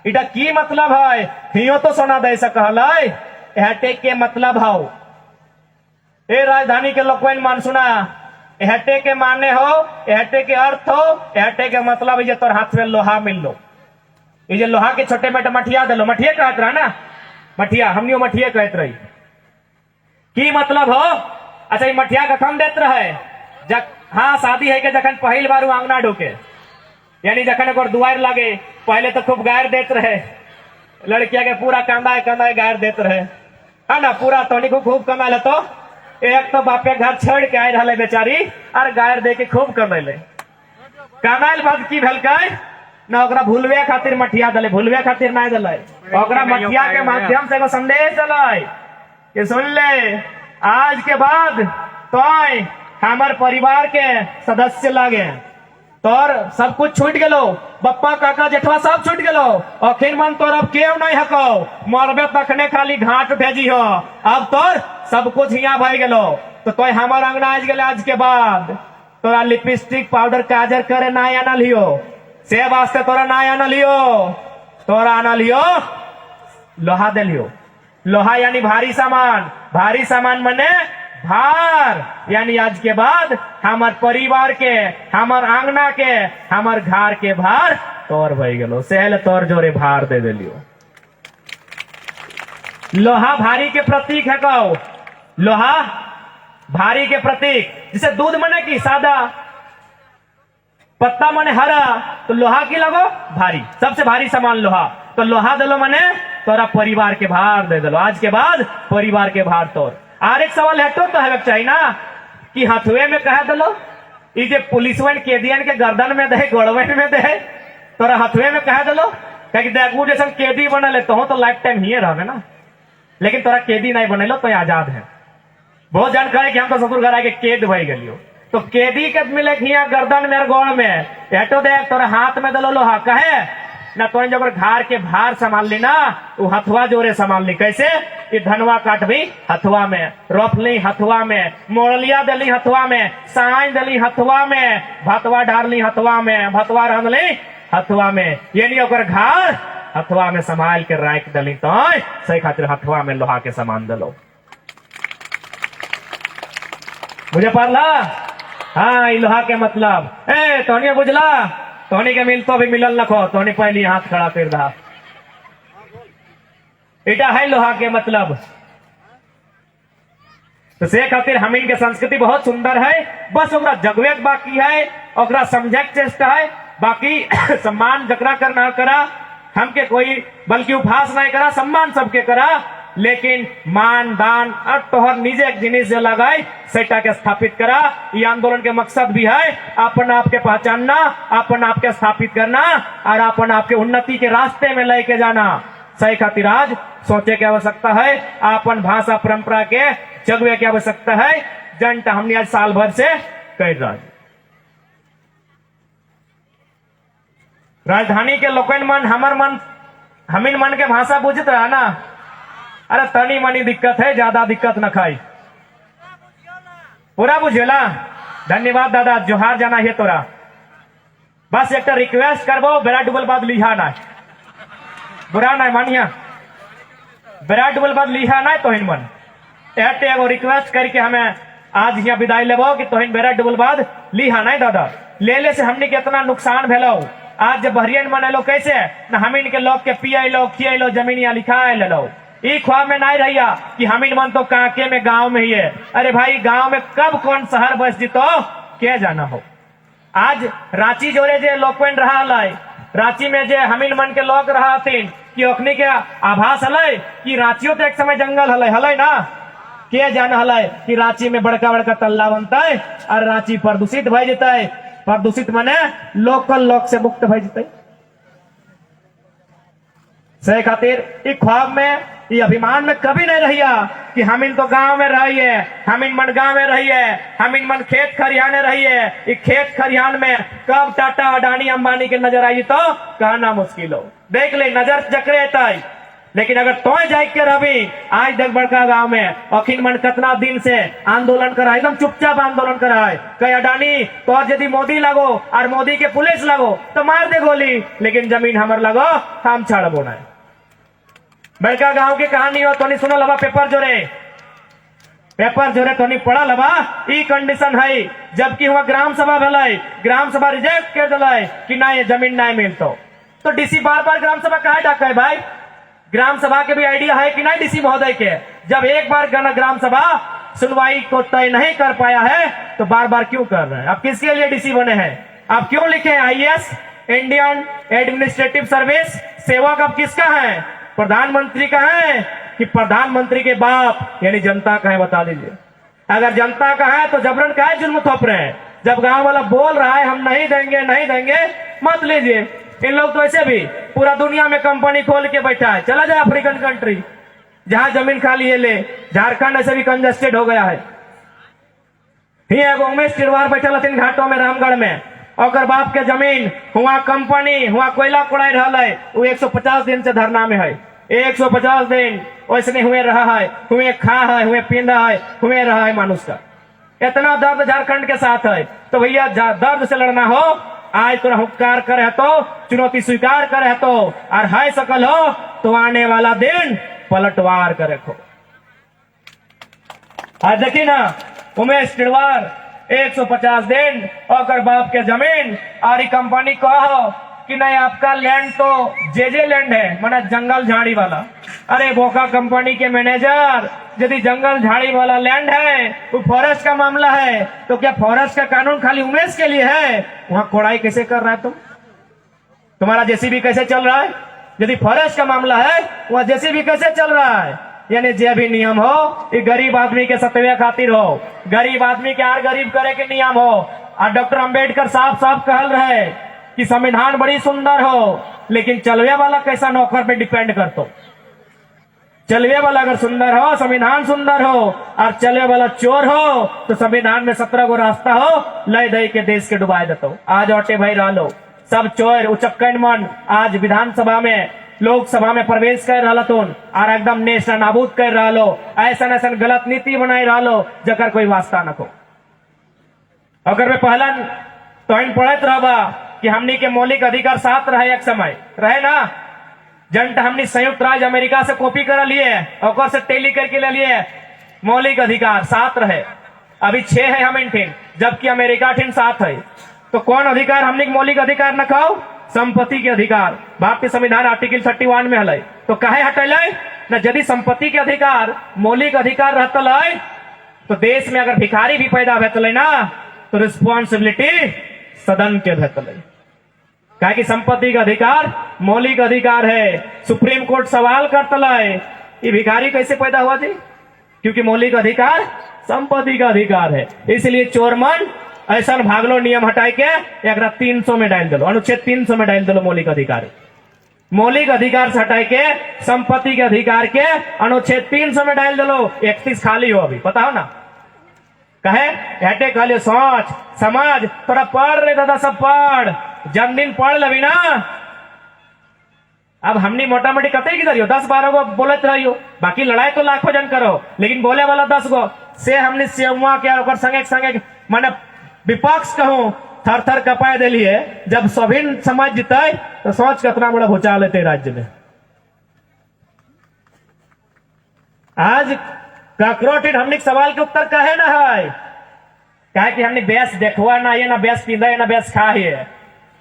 इटा की मतलब है, हियो तो सोना दे सकहले, हटे के मतलब हाउ। ए राजधानी के लोग मान सुना, हटे के माने हो, हटे के अर्थ हो, हटे के मतलब ये तोर हाथ में लोहा मिल लो, ये लोहा के छोटे मोटे मठिया दे लो, मठिया कहत रहा ना, मठिया हमनियो मठिया कहत रही, की मतलब हो। अच्छा ये मठिया कखन देत रहे, जब हाँ शादी है के जखन पहली बार आंगना ढोके, यानी जखन एक दुआर लागे, पहले तो खूब गायर देत रहे, लड़किया के पूरा कंधा गायर देत रहे, है ना, पूरा तोनी को खूब कमाए, तो एक तो बापे घर छोड़ के आए रहे बेचारी, और गायर दे के खूब कमैले, कमाइल बाद की भेल ना, ओकरा भूलवे खातिर मठिया दले, भूलवे खातिर नहीं दले, ओकरा मठिया के माध्यम से एगो संदेश दले कि सुन ले, आज के बाद तो हमार परिवार के सदस्य लागे, तोर सब कुछ छूट गेलो, बप्पा काका जेठवा सब छूट गेलो, अखिन मन तोर अब केव नहीं हको, मरबे तखने खाली घाट भेजी हो, अब तोर सब कुछ यहाँ भाई गेलो, तो तोय हमार अंगना आज गेले, आज के बाद तोरा लिपस्टिक पाउडर काजर करे ना आना लियो, से वास्ते तोरा ना आना लियो, तोरा आना लियो लोहा दे लियो, लोहा यानी भारी सामान, भारी सामान मने भार, यानी आज के बाद हमार परिवार के, हमार आंगना के, हमार घर के भार तोर भई गेलो, सेल तोर जोरे भार दे दिलियो। लोहा भारी के प्रतीक है, कहो लोहा भारी के प्रतीक, जिसे दूध मने की सादा, पत्ता मने हरा, तो लोहा की लगो भारी, सबसे भारी सामान लोहा, तो लोहा दलो मने तोरा परिवार के भार दे दलो, आज के बाद परिवार के भार तोर। और एक सवाल हटो तो है चाहिए ना कि हथुए में कह दलो, ये पुलिसवन केदियन के गर्दन में दे, गोड़वन में दे, तोरा हथुए में कह दलो, क्या देखू जैसे केदी बनल तो लाइफ टाइम ही रहे ना, लेकिन तोरा केदी नहीं बनेलो तो आजाद है। बहुत जन कहे कि हम तो ससुर घर आके कैद भई गलियो, तो कैदी के मिले हिया गर्दन में गोड़ में, एटो देख तोरा हाथ में दलो लोहा, कहे ना तो जब घर के भार संभाल ली ना, वो हथुआ जोरे संभाल ली, कैसे, ये धनवा काट भी हथुआ में, रोपली हथुआ में, मोड़लिया दली हथुआ में, साइन दली हथुआ में, भतवा डारली हथुआ में, भतवा रंगली हथुआ में, यानी ओकर घर हथुआ में संभाल के राख दली, तो सही खातिर हथुआ में लोहा के सामान दलो। मुझे पढ़ला, हाँ लोहा के मतलब, ए तोहनी बुझला, तोहनी के मिलतो भी मिलल नखो, तोहनी पहली हाथ खड़ा कर रहा, इटा है लोहा के मतलब। तो से खातिर हमीन के संस्कृति बहुत सुंदर है, बस ओकरा जगवे बाकी है, ओकरा समझे के चेष्टा है, बाकी सम्मान जकरा करना करा, हमके कोई बल्कि उपहास नहीं करा, सम्मान सबके करा, लेकिन मान दान और तोहर निजे एक जिनिस जो लगाए सेटा के स्थापित करा। ये आंदोलन के मकसद भी है अपन आप के पहचानना, अपन आप के स्थापित करना और अपन आप के उन्नति के रास्ते में लेके जाना। सही खातिर आज सोचे की आवश्यकता है, अपन भाषा परंपरा के जगवे की आवश्यकता है, जंट हमने आज साल भर से कर रहा है। राजधानी के लोकन मन हमर मन हमिन मन के भाषा बुझत रहा ना, अरे तनी मनी दिक्कत है, ज्यादा दिक्कत न खाई, पूरा बुझेला। धन्यवाद दादा, जोहार जाना है तोरा, बस एक रिक्वेस्ट करबो, बेरा डुबल बाद लिहा ना, बुरा ना मानिया, बेरा डुबल बाद लिहा ना तोहिन मन, एगो रिक्वेस्ट करके हमें आज यहाँ विदाई लेबो कि तोहिन बेरा डुबल बाद लिहा ना दादा। ले से हमने के इतना नुकसान भेलो, आज जब बहरियन मनेलो कैसे न हमिन के लोग के पियलो खियलो, जमीनिया लिखा ले लो, ई ख्वाब में नहीं रहिया कि हमिन मन तो काके में गांव में ही है। अरे भाई गांव में कब कौन शहर बस जीतो के जाना हो। आज रांची जोरे जे लोकवेन रहा, रांची में जे हमिन मन के लोग रहा कि ओखनी के आभास हलै कि रांचियो तो एक समय जंगल हलै ना, के जान हलै कि रांची में बड़का बड़का तल्ला बनता और रांची प्रदूषित भय जते, प्रदूषित माने लोकल लोग से मुक्त भय जते। से खातिर ई ख्वाब में, ये अभिमान में कभी नहीं रहिया कि हम इन तो गांव में रहिए, हम इन मन गांव में रहिए, हम इन मन खेत खरियाने रहिए। ये खेत खरियान में कब टाटा अडानी अंबानी के नजर आई तो कहना मुश्किल हो। देख ले नजर जकरे तय, लेकिन अगर तो जाग के रही आज देख बड़का गांव में अखिन मन कितना दिन से आंदोलन करा, एकदम चुपचाप आंदोलन करा है। कई अडानी तो और यदि मोदी लगो और मोदी के पुलिस लगो तो मार दे गोली, लेकिन जमीन हमर लगो हम छाड़बो ना। बड़का गांव की कहानी हो तो नहीं सुनल हवा, पेपर जोरे तो नहीं पढ़ल हवा। ई कंडीशन है, जबकि हुआ ग्राम सभा भले, ग्राम सभा रिजेक्ट कर दिले कि ना ये जमीन नहीं मिलतो, तो डीसी बार बार ग्राम सभा कहा डाका है भाई। ग्राम सभा के भी आइडिया है कि नहीं डीसी महोदय के, जब एक बार ग्राम सभा सुनवाई को तय नहीं कर पाया है तो बार बार क्यों कर रहे हैं? आप किसके लिए डीसी बने हैं? आप क्यों लिखे आईएएस, इंडियन एडमिनिस्ट्रेटिव सर्विस सेवक अब किसका है? प्रधानमंत्री का है कि प्रधानमंत्री के बाप यानी जनता का है? बता दीजिए। अगर जनता का है तो जबरन का है जुल्म थोप रहे हैं? जब गांव वाला बोल रहा है हम नहीं देंगे नहीं देंगे, मत लीजिए। इन लोग तो ऐसे भी पूरा दुनिया में कंपनी खोल के बैठा है, चला जाए अफ्रीकन कंट्री जहां जमीन खाली है ले। झारखंड ऐसे भी कंजेस्टेड हो गया है। उमेश तिरवार बैठे 3 घाटों में रामगढ़ में, और बाप के जमीन हुआ कंपनी हुआ कोयला कोड़ाई रहा है, वो 150 दिन से धरना में है। 150 दिन वैसे हुए रहा है, हुए खा है, हुए पींदा है, हुए रहा है मानुष का। इतना दर्द झारखंड के साथ है, तो भैया दर्द से लड़ना हो आज तो हुक्कार करे तो चुनौती स्वीकार करे तो, और है सकल हो तो आने वाला दिन पलटवार करे को। आज देखी ना उमेश तिरवार 150 दिन और बाप के जमीन और कंपनी कहो कि नहीं आपका लैंड तो जे लैंड है, माना जंगल झाड़ी वाला। अरे बोका कंपनी के मैनेजर, यदि जंगल झाड़ी वाला लैंड है वो फॉरेस्ट का मामला है, तो क्या फॉरेस्ट का कानून खाली उमेश के लिए है? वहां कोड़ाई कैसे कर रहा है तुम? तुम्हारा जेसीबी कैसे चल रहा है? यदि फॉरेस्ट का मामला है वहां जेसीबी कैसे चल रहा है? यानी जो भी नियम हो ये गरीब आदमी के सतवे खातिर हो, गरीब आदमी के यार गरीब करे के नियम हो। और डॉक्टर अंबेडकर साफ साफ कहल रहे कि संविधान बड़ी सुंदर हो, लेकिन चलवे वाला कैसा नौकर पे डिपेंड करतो। चलवे वाला अगर सुंदर हो, संविधान सुंदर हो, और चलवे वाला चोर हो तो संविधान में 17 गो रास्ता हो लय दई के देश के डुबाए देतो। आज औटे भाई रहो सब चोर उचक्कन मन आज विधानसभा में लोकसभा में प्रवेश कर रहा तुन और एकदम नेशनल नाबूद कर रहा लो, ऐसा ऐसा गलत नीति बनाई रहा लो जकर कोई वास्ता न को। अगर वे पहला तो इन पढ़त रहा कि हमनी के मौलिक अधिकार 7 रहे, एक समय रहे ना, जंट हमनी संयुक्त राज्य अमेरिका से कॉपी कर लिए और से टेली करके ले लिए। मौलिक अधिकार 7 रहे, अभी 6 है हम इन, जबकि अमेरिका 7 है। तो कौन अधिकार हमनी के मौलिक अधिकार न खाओ? संपत्ति के अधिकार भारतीय संविधान आर्टिकल 31 में हल, तो कहे हटल न? यदि संपत्ति के अधिकार मौलिक अधिकार रहता है तो देश में अगर भिखारी भी पैदा होते ना तो रिस्पॉन्सिबिलिटी सदन के रहते, क्या कि संपत्ति का अधिकार मौलिक अधिकार है। सुप्रीम कोर्ट सवाल करता है ये भिखारी कैसे पैदा हुआ जी? क्योंकि मौलिक अधिकार संपत्ति का अधिकार है। इसलिए चोरमन ऐसा भागलो नियम हटाए के 300 में डाल दो, अनुच्छेद 300 में डाल दो मौलिक अधिकार। मौलिक अधिकार से हटाए के संपत्ति के अधिकार के अनुच्छेद 300 में डाल दो। 31 खाली हो अभी, पता हो ना? कहे हटे कहले सोच समाज थोड़ा पढ़ रहे दादा, सब पढ़ जन्मदिन पढ़ लवी ना। अब हमनी मोटा मोटी कते की करियो 10-12 गो बोलत रहियो, बाकी लड़ाई तो लाखों जन करो, लेकिन बोले वाला 10 गो से हमने सेवा के संगे संगे माने विपक्ष कहूं थर थर कपाए दिलिए। जब सभी समाज जीते तो सोच कितना बड़ा भूचाल लेते राज्य में। आज काकरोटिन हमने सवाल के उत्तर कहे ना है, कहे कि हमने बेस देखवा ना ये ना बेस पींदा ना बेस खा है,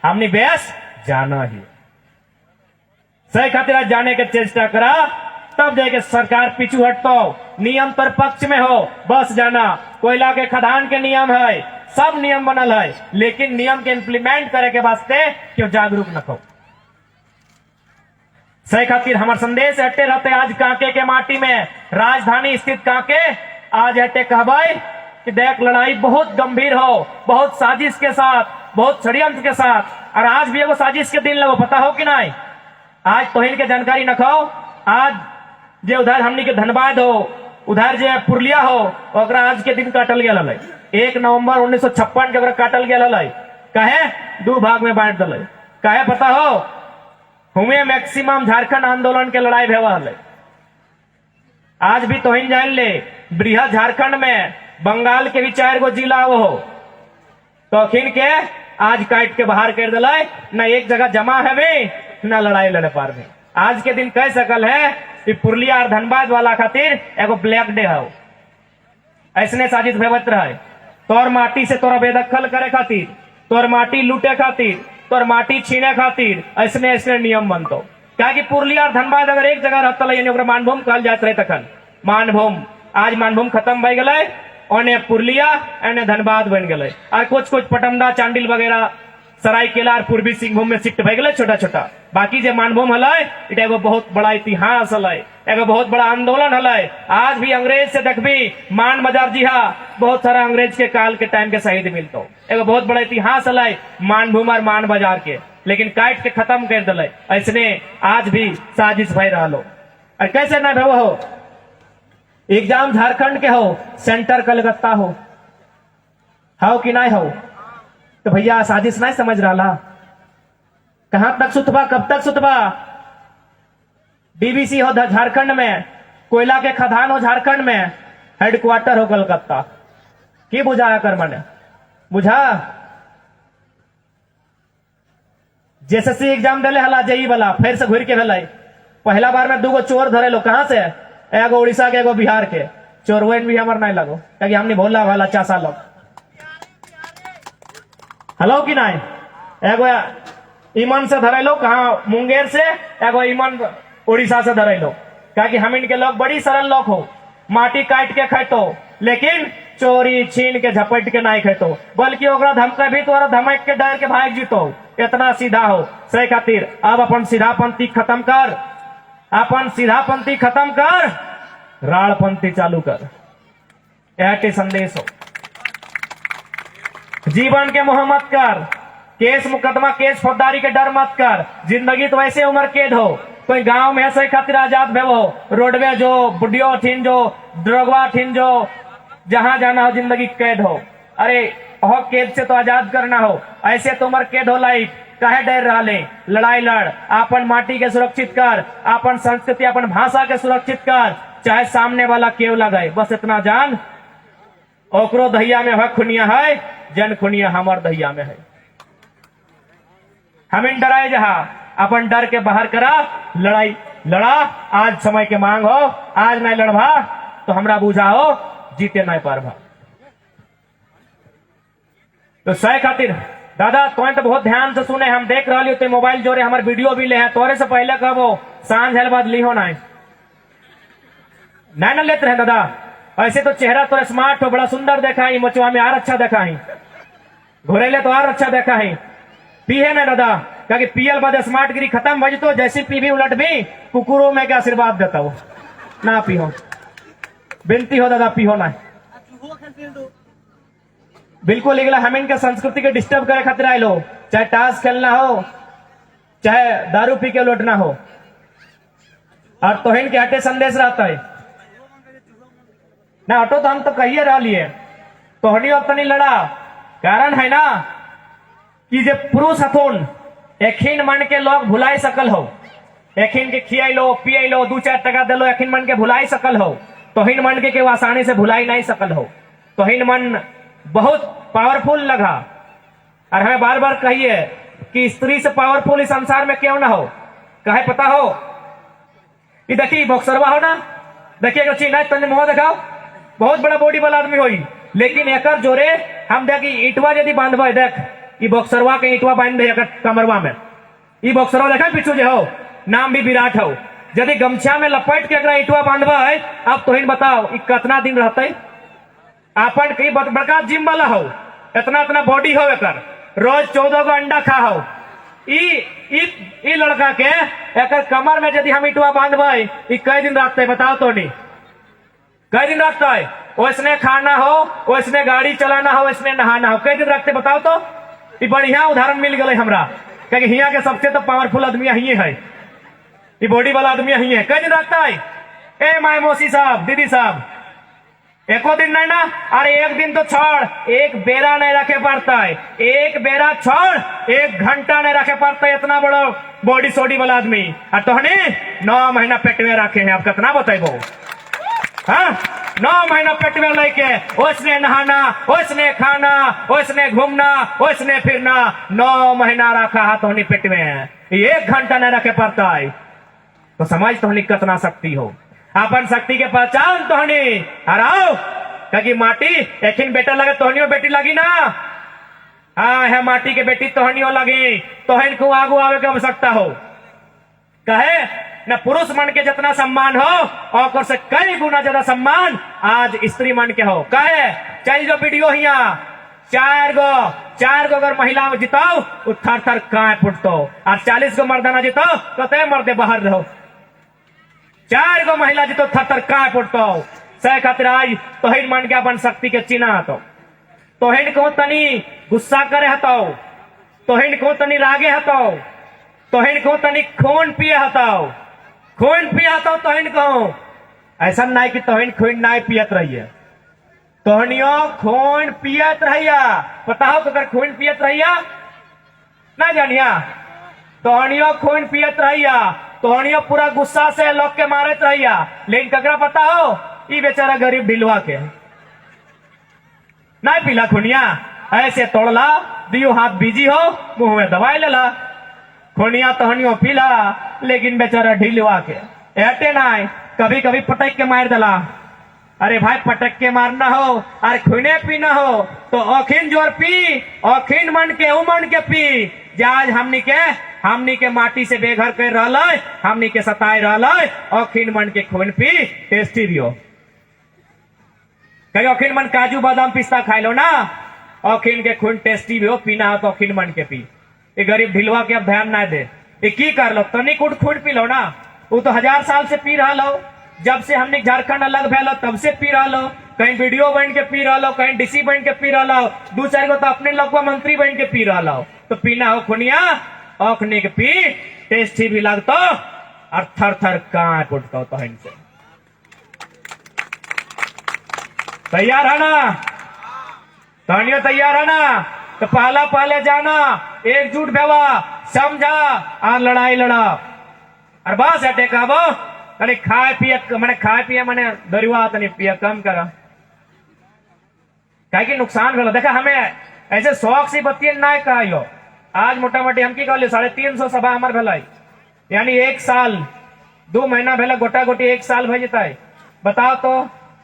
हमने बेस जाना ही सही खातिर आज जाने के चेष्टा करा, तब जाके सरकार पीछू हटतो। नियम पर पक्ष में हो बस जाना। कोयला के खदान के नियम है, सब नियम बनल है, लेकिन नियम के इम्प्लीमेंट करे के वास्ते क्यों जागरूक न हो। सही खातिर हमार संदेश हटे रहते आज कांके के माटी में, राजधानी स्थित कांके आज हटे कहबाई कि देख लड़ाई बहुत गंभीर हो, बहुत साजिश के साथ बहुत षड्यंत्र के साथ। और आज भी एगो साजिश के दिन लगो, पता हो कि नहीं? आज तोहिन के जानकारी न खाओ। आज जे उधर हमनी के धनबाद हो, उधर जे पुरलिया हो, ओकरा आज के दिन काटल गया है। 1 नवंबर 1956 के ओकरा काटल गया है। कहे 2 भाग में बांट दिले। कहे पता हो? हुए मैक्सिमम झारखंड आंदोलन के लड़ाई भेवा है। आज भी तोहिन जान ले, बृहद झारखंड में बंगाल के भी 4 गो जिला वो हो, तो अखिन के आज काट के बाहर कर दिला। न एक जगह जमा है भी, न लड़ाई लड़े पार में। आज के दिन कह सकल है कि पुरलिया और धनबाद वाला खातिर एगो ब्लैक डे हो। ऐसने साजिश भेवत रहे, तोर माटी से तोरा बेदखल करे खातिर, तोर माटी लूटे खातिर, तोर माटी छीने खातिर ऐसने ऐसने नियम बनतो। क्या कि पुरलिया और धनबाद अगर एक जगह रहता यानी ओकरा मानभूम कहल जात रहे तखन मानभूम। आज मानभूम खत्म भई गए, ओने पुरलिया एने धनबाद बन गए। और कुछ पटमदा चांडिल वगैरह सरायकेला और पूर्वी सिंहभूम में शिफ्ट भई गए छोटा छोटा। बाकी जे मानभूम हलै इटा एगो बहुत बड़ा इतिहास हलै, एगो बहुत बड़ा आंदोलन हलै। आज भी अंग्रेज से देखबी मान बाजार जी हा, बहुत सारा अंग्रेज के काल के टाइम के शहीद मिलतो। एगो बहुत बड़ा इतिहास हलै मानभूम और मान बाजार के, लेकिन काट के खत्म कर दिले। ऐसने आज भी साजिश भई रहा हो। और कैसे न भेव हो? एग्जाम झारखंड के हो, सेंटर कलकत्ता हो कि नहीं हो? तो भैया साजिश नहीं समझ रहा। कहां तक सुतबा, कब तक सुतबा? डीवीसी हो झारखंड में, कोयला के खदान हो झारखंड में, हेडक्वार्टर हो कलकत्ता। की बुझाया कर मने बुझा? जेएसएससी एग्जाम दिले हला जेई वाला, फिर से घुर के भेलै। पहला बार में 2 गो चोर धरे लो। कहां से? एगो उड़ीसा के, एगो बिहार के। चोरवन भी हमार नहीं लगो, क्योंकि हमने भोला भाला चासा लोग हेलो कि नहीं। एगो ईमन से धरे लो, कहा मुंगेर से, एगो ईमन उड़ीसा से धरे लो। क्या कि हम इनके लोग बड़ी सरल लोग हो, माटी काट के खेतो, लेकिन चोरी छीन के झपट के नहीं खेतो, बल्कि ओकरा धमके भी तो धमक के डर के भाग जीतो। इतना सीधा हो। से खातिर अब अपन सीधापंथी खत्म कर, अपन सीधापंथी खत्म कर, राड़पंथी चालू कर। यह संदेश हो। जीवन के मोह मत कर, केस मुकदमा केस फौजदारी के डर मत कर। जिंदगी तो वैसे उम्र कैद हो। कोई गांव में ऐसे खातिर आजाद भेवो, रोडवे जो बुढ़ियो ठिन जो ड्रगवा ठिन जो जहां जाना हो जिंदगी कैद हो। अरे हो कैद से तो आजाद करना हो, ऐसे तो उम्र कैद हो लाइफ। कहे डर रहा ले, लड़ाई लड़, अपन माटी के सुरक्षित कर, अपन संस्कृति अपन भाषा के सुरक्षित कर, चाहे सामने वाला केव लगाए। बस इतना जान, ओकरो दहिया में है खुनिया है, जन खुनिया हमार दहिया में है। हम इन डराए जहां अपन डर के बाहर करा, लड़ाई लड़ा। आज समय के मांग हो, आज नहीं लड़भा तो हमरा बुझा हो जीते नहीं पारभा। तो सह खातिर दादा तो बहुत ध्यान से सुने, हम देख रहा तो मोबाइल जोरे हमारे वीडियो भी ले हैं। तोरे से पहले कब हो सांझ हेल बाद ली हो नहीं ना लेते रहे दादा। ऐसे तो चेहरा तो स्मार्ट हो, बड़ा सुंदर देखा ही, मचुआ में और अच्छा देखा ही, घोरेले तो और अच्छा देखा ही। पी है ना दादा, क्योंकि पियल बाद स्मार्ट गिरी खत्म भज तो जैसी पी भी उलट भी कुकुरों में क्या आशीर्वाद देता हो ना पीहो। बिनती हो दादा पीहो ना, बिल्कुल इगला हम इनके संस्कृति के डिस्टर्ब करे खातिर आए लो। चाहे टास्क खेलना हो, चाहे दारू पी के लौटना हो, और तोहिन के हटे संदेश रहता है ना। हटो तो हम तो कहिए रह लिए, तोहनी अब नहीं लड़ा। कारण है ना कि जे पुरुष हथुन एखिन मन के लोग भुलाई सकल हो, एखिन के खियाई लो पियाई लो 2-4 टका दे लो, एखिन मन के भुलाई सकल हो। तोहिन मन के आसानी से भुलाई नहीं सकल हो। तोहिन मन बहुत पावरफुल लगा। और हमें बार बार कहिए कि स्त्री से पावरफुल इस संसार में क्यों ना हो। कहे पता हो कि देखिए बॉक्सरवा हो ना, देखिए चीना तंज मुंह दिखाओ, बहुत बड़ा बॉडी वाला आदमी होई, लेकिन एकर जोरे हम देखी ईटवा यदि बांधबे, देख ई बॉक्सरवा के ईटवा बांध दे कमरवा में, ई बॉक्सरवा देखा पीछू जो हो नाम भी विराट हो। यदि गमछा में लपेट के अगर ईटवा बांधबे, अब तोहिन बताओ ई कितना दिन रहते। अपन कई बड़का जिम वाला हो, इतना इतना बॉडी हो, एकर रोज 14 गो अंडा खा हो। ई लड़का के एकर कमर में यदि हम ईटवा बांधबे, ई कई दिन रखते बताओ तो नहीं, कई दिन रखता है। वैसने खाना हो, वैसने गाड़ी चलाना हो, वैसने नहाना हो, कई दिन रखते बताओ तो। ये बढ़िया उदाहरण मिल गए हमरा, क्योंकि हिया के सबसे तो पावरफुल आदमी ही है, ये बॉडी वाला आदमी ही है। कई दिन रखता है ए माय मौसी साहब, दीदी साहब, एको दिन नहीं ना, अरे एक दिन तो छोड़, एक बेरा नहीं रखे पड़ता है, एक बेरा छोड़ 1 घंटा नहीं रखे पड़ता है, इतना बड़ा बॉडी सोडी वाला आदमी। और तोहने 9 महीना पेट में रखे हैं, आप कितना बताइबो? हाँ, 9 महीना पेट में लेके उसने नहाना, उसने खाना, उसने घूमना, उसने फिरना, 9 महीना रखा है तोहनी पेट में, 1 घंटा नहीं रखे पड़ता है। तो समझ तोहनी कितना शक्ति हो, अपन शक्ति के पहचान तोहनी हराओ, क्योंकि माटी एक बेटा लगे तोहनियो बेटी लगी ना। हाँ है, माटी के बेटी तोहनियो लगी, तोहन को आगू आवे की आवश्यकता हो। कहे न पुरुष मन के जितना सम्मान हो और से कई गुना ज्यादा सम्मान आज स्त्री मन के हो। कहे चल जो वीडियो हिया 4 गो अगर महिला में जिताओ तो थर थर काए फुटतो, और 40 गो मर्दाना जिताओ तो तय मर्दे बाहर रहो। 4 गो महिला जितो थर थर काए फुटतो, सह खातिर आज तोहिन मन के अपन शक्ति के चिन्ह हतो। तोहिन को तनी गुस्सा करे हतो, तोहिन को तनी रागे हतो, तोहिन को तनी खून पिए हतो, खून पिए हतो तोहिन को। ऐसा नहीं कि तोहिन खून नहीं पियत रहिए, तोहनियो खून पियत रहिया। पता हो तो खून पियत रहिया ना जानिया, तोहनियो खून पियत रहिया, तोहनियो पूरा गुस्सा से लोग के मारत रहिया। लेकिन ककरा पता हो, ये बेचारा गरीब ढिलवा के नहीं पीला खुनिया, ऐसे तोड़ला दियो हाथ बीजी हो, मुंह में दवाई लेला, खुनिया तोहनियो पीला, लेकिन बेचारा ढिलवा के एटे नहीं, कभी कभी पटक के मार दला। अरे भाई पटक के मारना हो, अरे खुने पीना हो तो औखिन जोर पी, औखिन मन के उमन के पी। आज हमनी के माटी से बेघर कर रहा है, हमनी के सताए रहा है, औखिन मन के खून पी, टेस्टी भी हो। कहीं औखिन मन काजू बादाम पिस्ता खाए लो ना, औखिन के खून टेस्टी भी हो, पीना हो तो औखिन मन के पी। ये गरीब ढिलवा के अब ध्यान ना दे, ये की कर लो, तनिक उठ खून पी लो ना। वो तो 1000 साल से पी रहा लो, जब से हमने झारखंड अलग भेलो तब से पी रहा लो, कहीं वीडियो बन के पी रहा लो, कहीं डीसी बन के पी रहा लो, 2-4 गो तो अपने लोग मंत्री बन के पी रहा लो। तो पीना हो खुनिया औखने के पी, टेस्टी भी लगतो और थर थर कांप उठतो। तो इनसे तैयार है ना, तोहनियो तैयार है ना, तो पहले जाना, एकजुट भेवा, समझा और लड़ाई लड़ा। और बस अटैक आबो तनी खाए पिए मैंने दरिवा तनी पिए कम करा, क्या नुकसान भेलो। देखा हमें ऐसे शौक से बतिये ना कहो, आज मोटा मोटी हम की कहलिए 350 सभा हमार भेल, यानी 1 साल 2 महीना भेल, गोटा गोटी 1 साल भे जता है। बताओ तो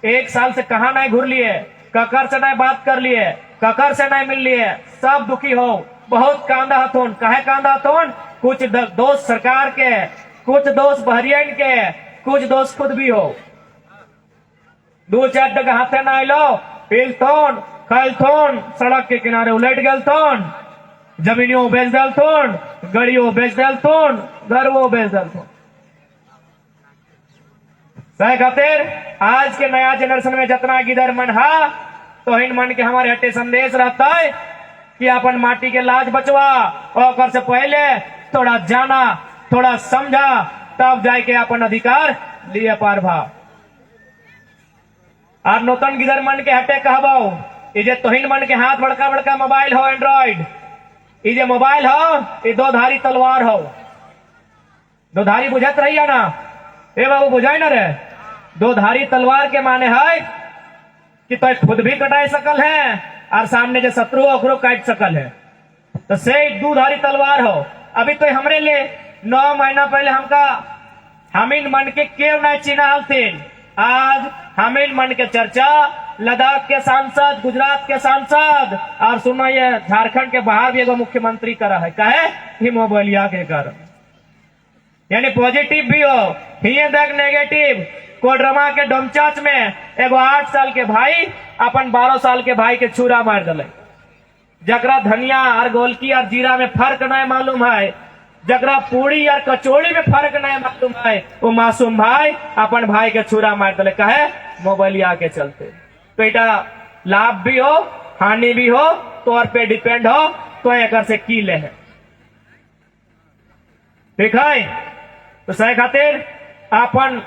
1 साल से कहा नहीं घूर लिए, ककर से नहीं बात कर लिए, ककर से नहीं मिल लिए, सब दुखी हो, बहुत कांदा हथुन। कहे कांदा हथुन, कुछ दोस्त सरकार के, कुछ दोस्त बहरियन के, कुछ दोस्त खुद भी हो। 2-4 टका हाथे ना लो, पीलथुन खैलथुन, सड़क के किनारे उलट गलथुन, जमीनियों बेच दलथुन, गड़ियों बेच दलथुन, घरों बेच दलथुन। सही खातिर आज के नया जनरेशन में जितना गिदर मन है, तो इन मन के हमारे हटे संदेश रहता है कि अपन माटी के लाज बचवा, और से पहले थोड़ा जाना, थोड़ा समझा, तब जाके अपन अधिकार लिए पार भाव। और नूतन गिदर मन के हटे कहबो, ये तोहिन मन के हाथ बड़का बड़का मोबाइल हो, एंड्रॉइड, ये मोबाइल हो, ये 2 धारी तलवार हो। 2 धारी बुझत रही है ना, ए बाबू बुझाई ना रे। 2 धारी तलवार के माने है कि तो खुद भी कटाई सकल है और सामने जो शत्रु हो ओकरो काट सकल है, तो से 2 धारी तलवार हो। अभी तो हमरे ले 9 महीना पहले हमका हमिन मन के क्यों नहीं चिन्हल थे, आज हमिन मन के चर्चा लद्दाख के सांसद, गुजरात के सांसद, और सुना ये झारखंड के बाहर भी एगो मुख्यमंत्री करा है। कहे ही मोबाइलिया के कारण, यानी पॉजिटिव भी हो, ही देख नेगेटिव। कोडरमा के डोमचाच में एगो 8 साल के भाई अपन 12 साल के भाई के छुरा मार दिले, जकरा धनिया और गोलकी और जीरा में फर्क नहीं मालूम है, जकरा पूरी और कचौड़ी में फर्क नहीं मालूम है, वो मासूम भाई अपन भाई के छुरा मार दिले। कहे मोबाइलिया के चलते। तो इटा लाभ भी हो हानि भी हो, तोर पे डिपेंड हो, तो एक से की ले है। ठीक है, तो सह खातिर अपन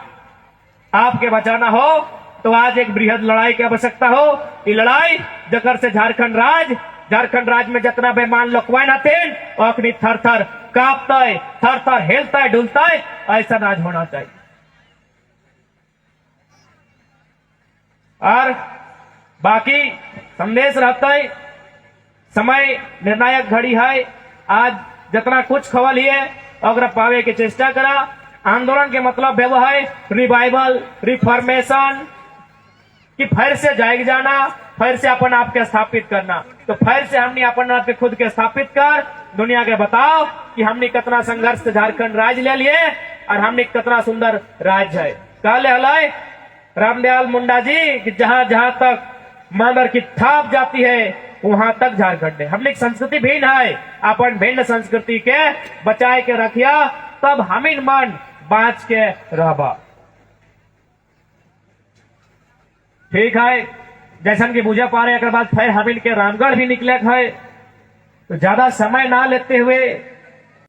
आपके बचाना हो तो आज एक बृहद लड़ाई की आवश्यकता हो। ये लड़ाई जकर से झारखंड राज में जितना बेमान लोकवान हथिन अखनी थर थर कांपता है, थर थर हिलता है, डुलता है, ऐसा राज होना चाहिए। और बाकी संदेश रहता है, समय निर्णायक घड़ी है। आज जितना कुछ खवल है अगर पावे की चेष्टा करा। आंदोलन के मतलब है रिवाइवल, रिफॉर्मेशन, कि फिर से जाग जाना, फिर से अपन आप के स्थापित करना। तो फिर से हमने अपन आप के खुद के स्थापित कर दुनिया के बताओ कि हमने कितना संघर्ष से झारखंड राज्य ले लिए और हमने कितना सुंदर राज्य है। कहले हलाय रामदयाल मुंडा जी कि जहां जहां तक मांदर की थाप जाती है वहां तक झारखंड है। हमने संस्कृति भिन्न है, अपन भिन्न संस्कृति के बचाए के रखिया, तब हमिन मन बाँच के रहबा। ठीक है, जैसन की बुझा पा रहे, एक बाद फिर हमिन के रामगढ़ भी निकले है। तो ज्यादा समय ना लेते हुए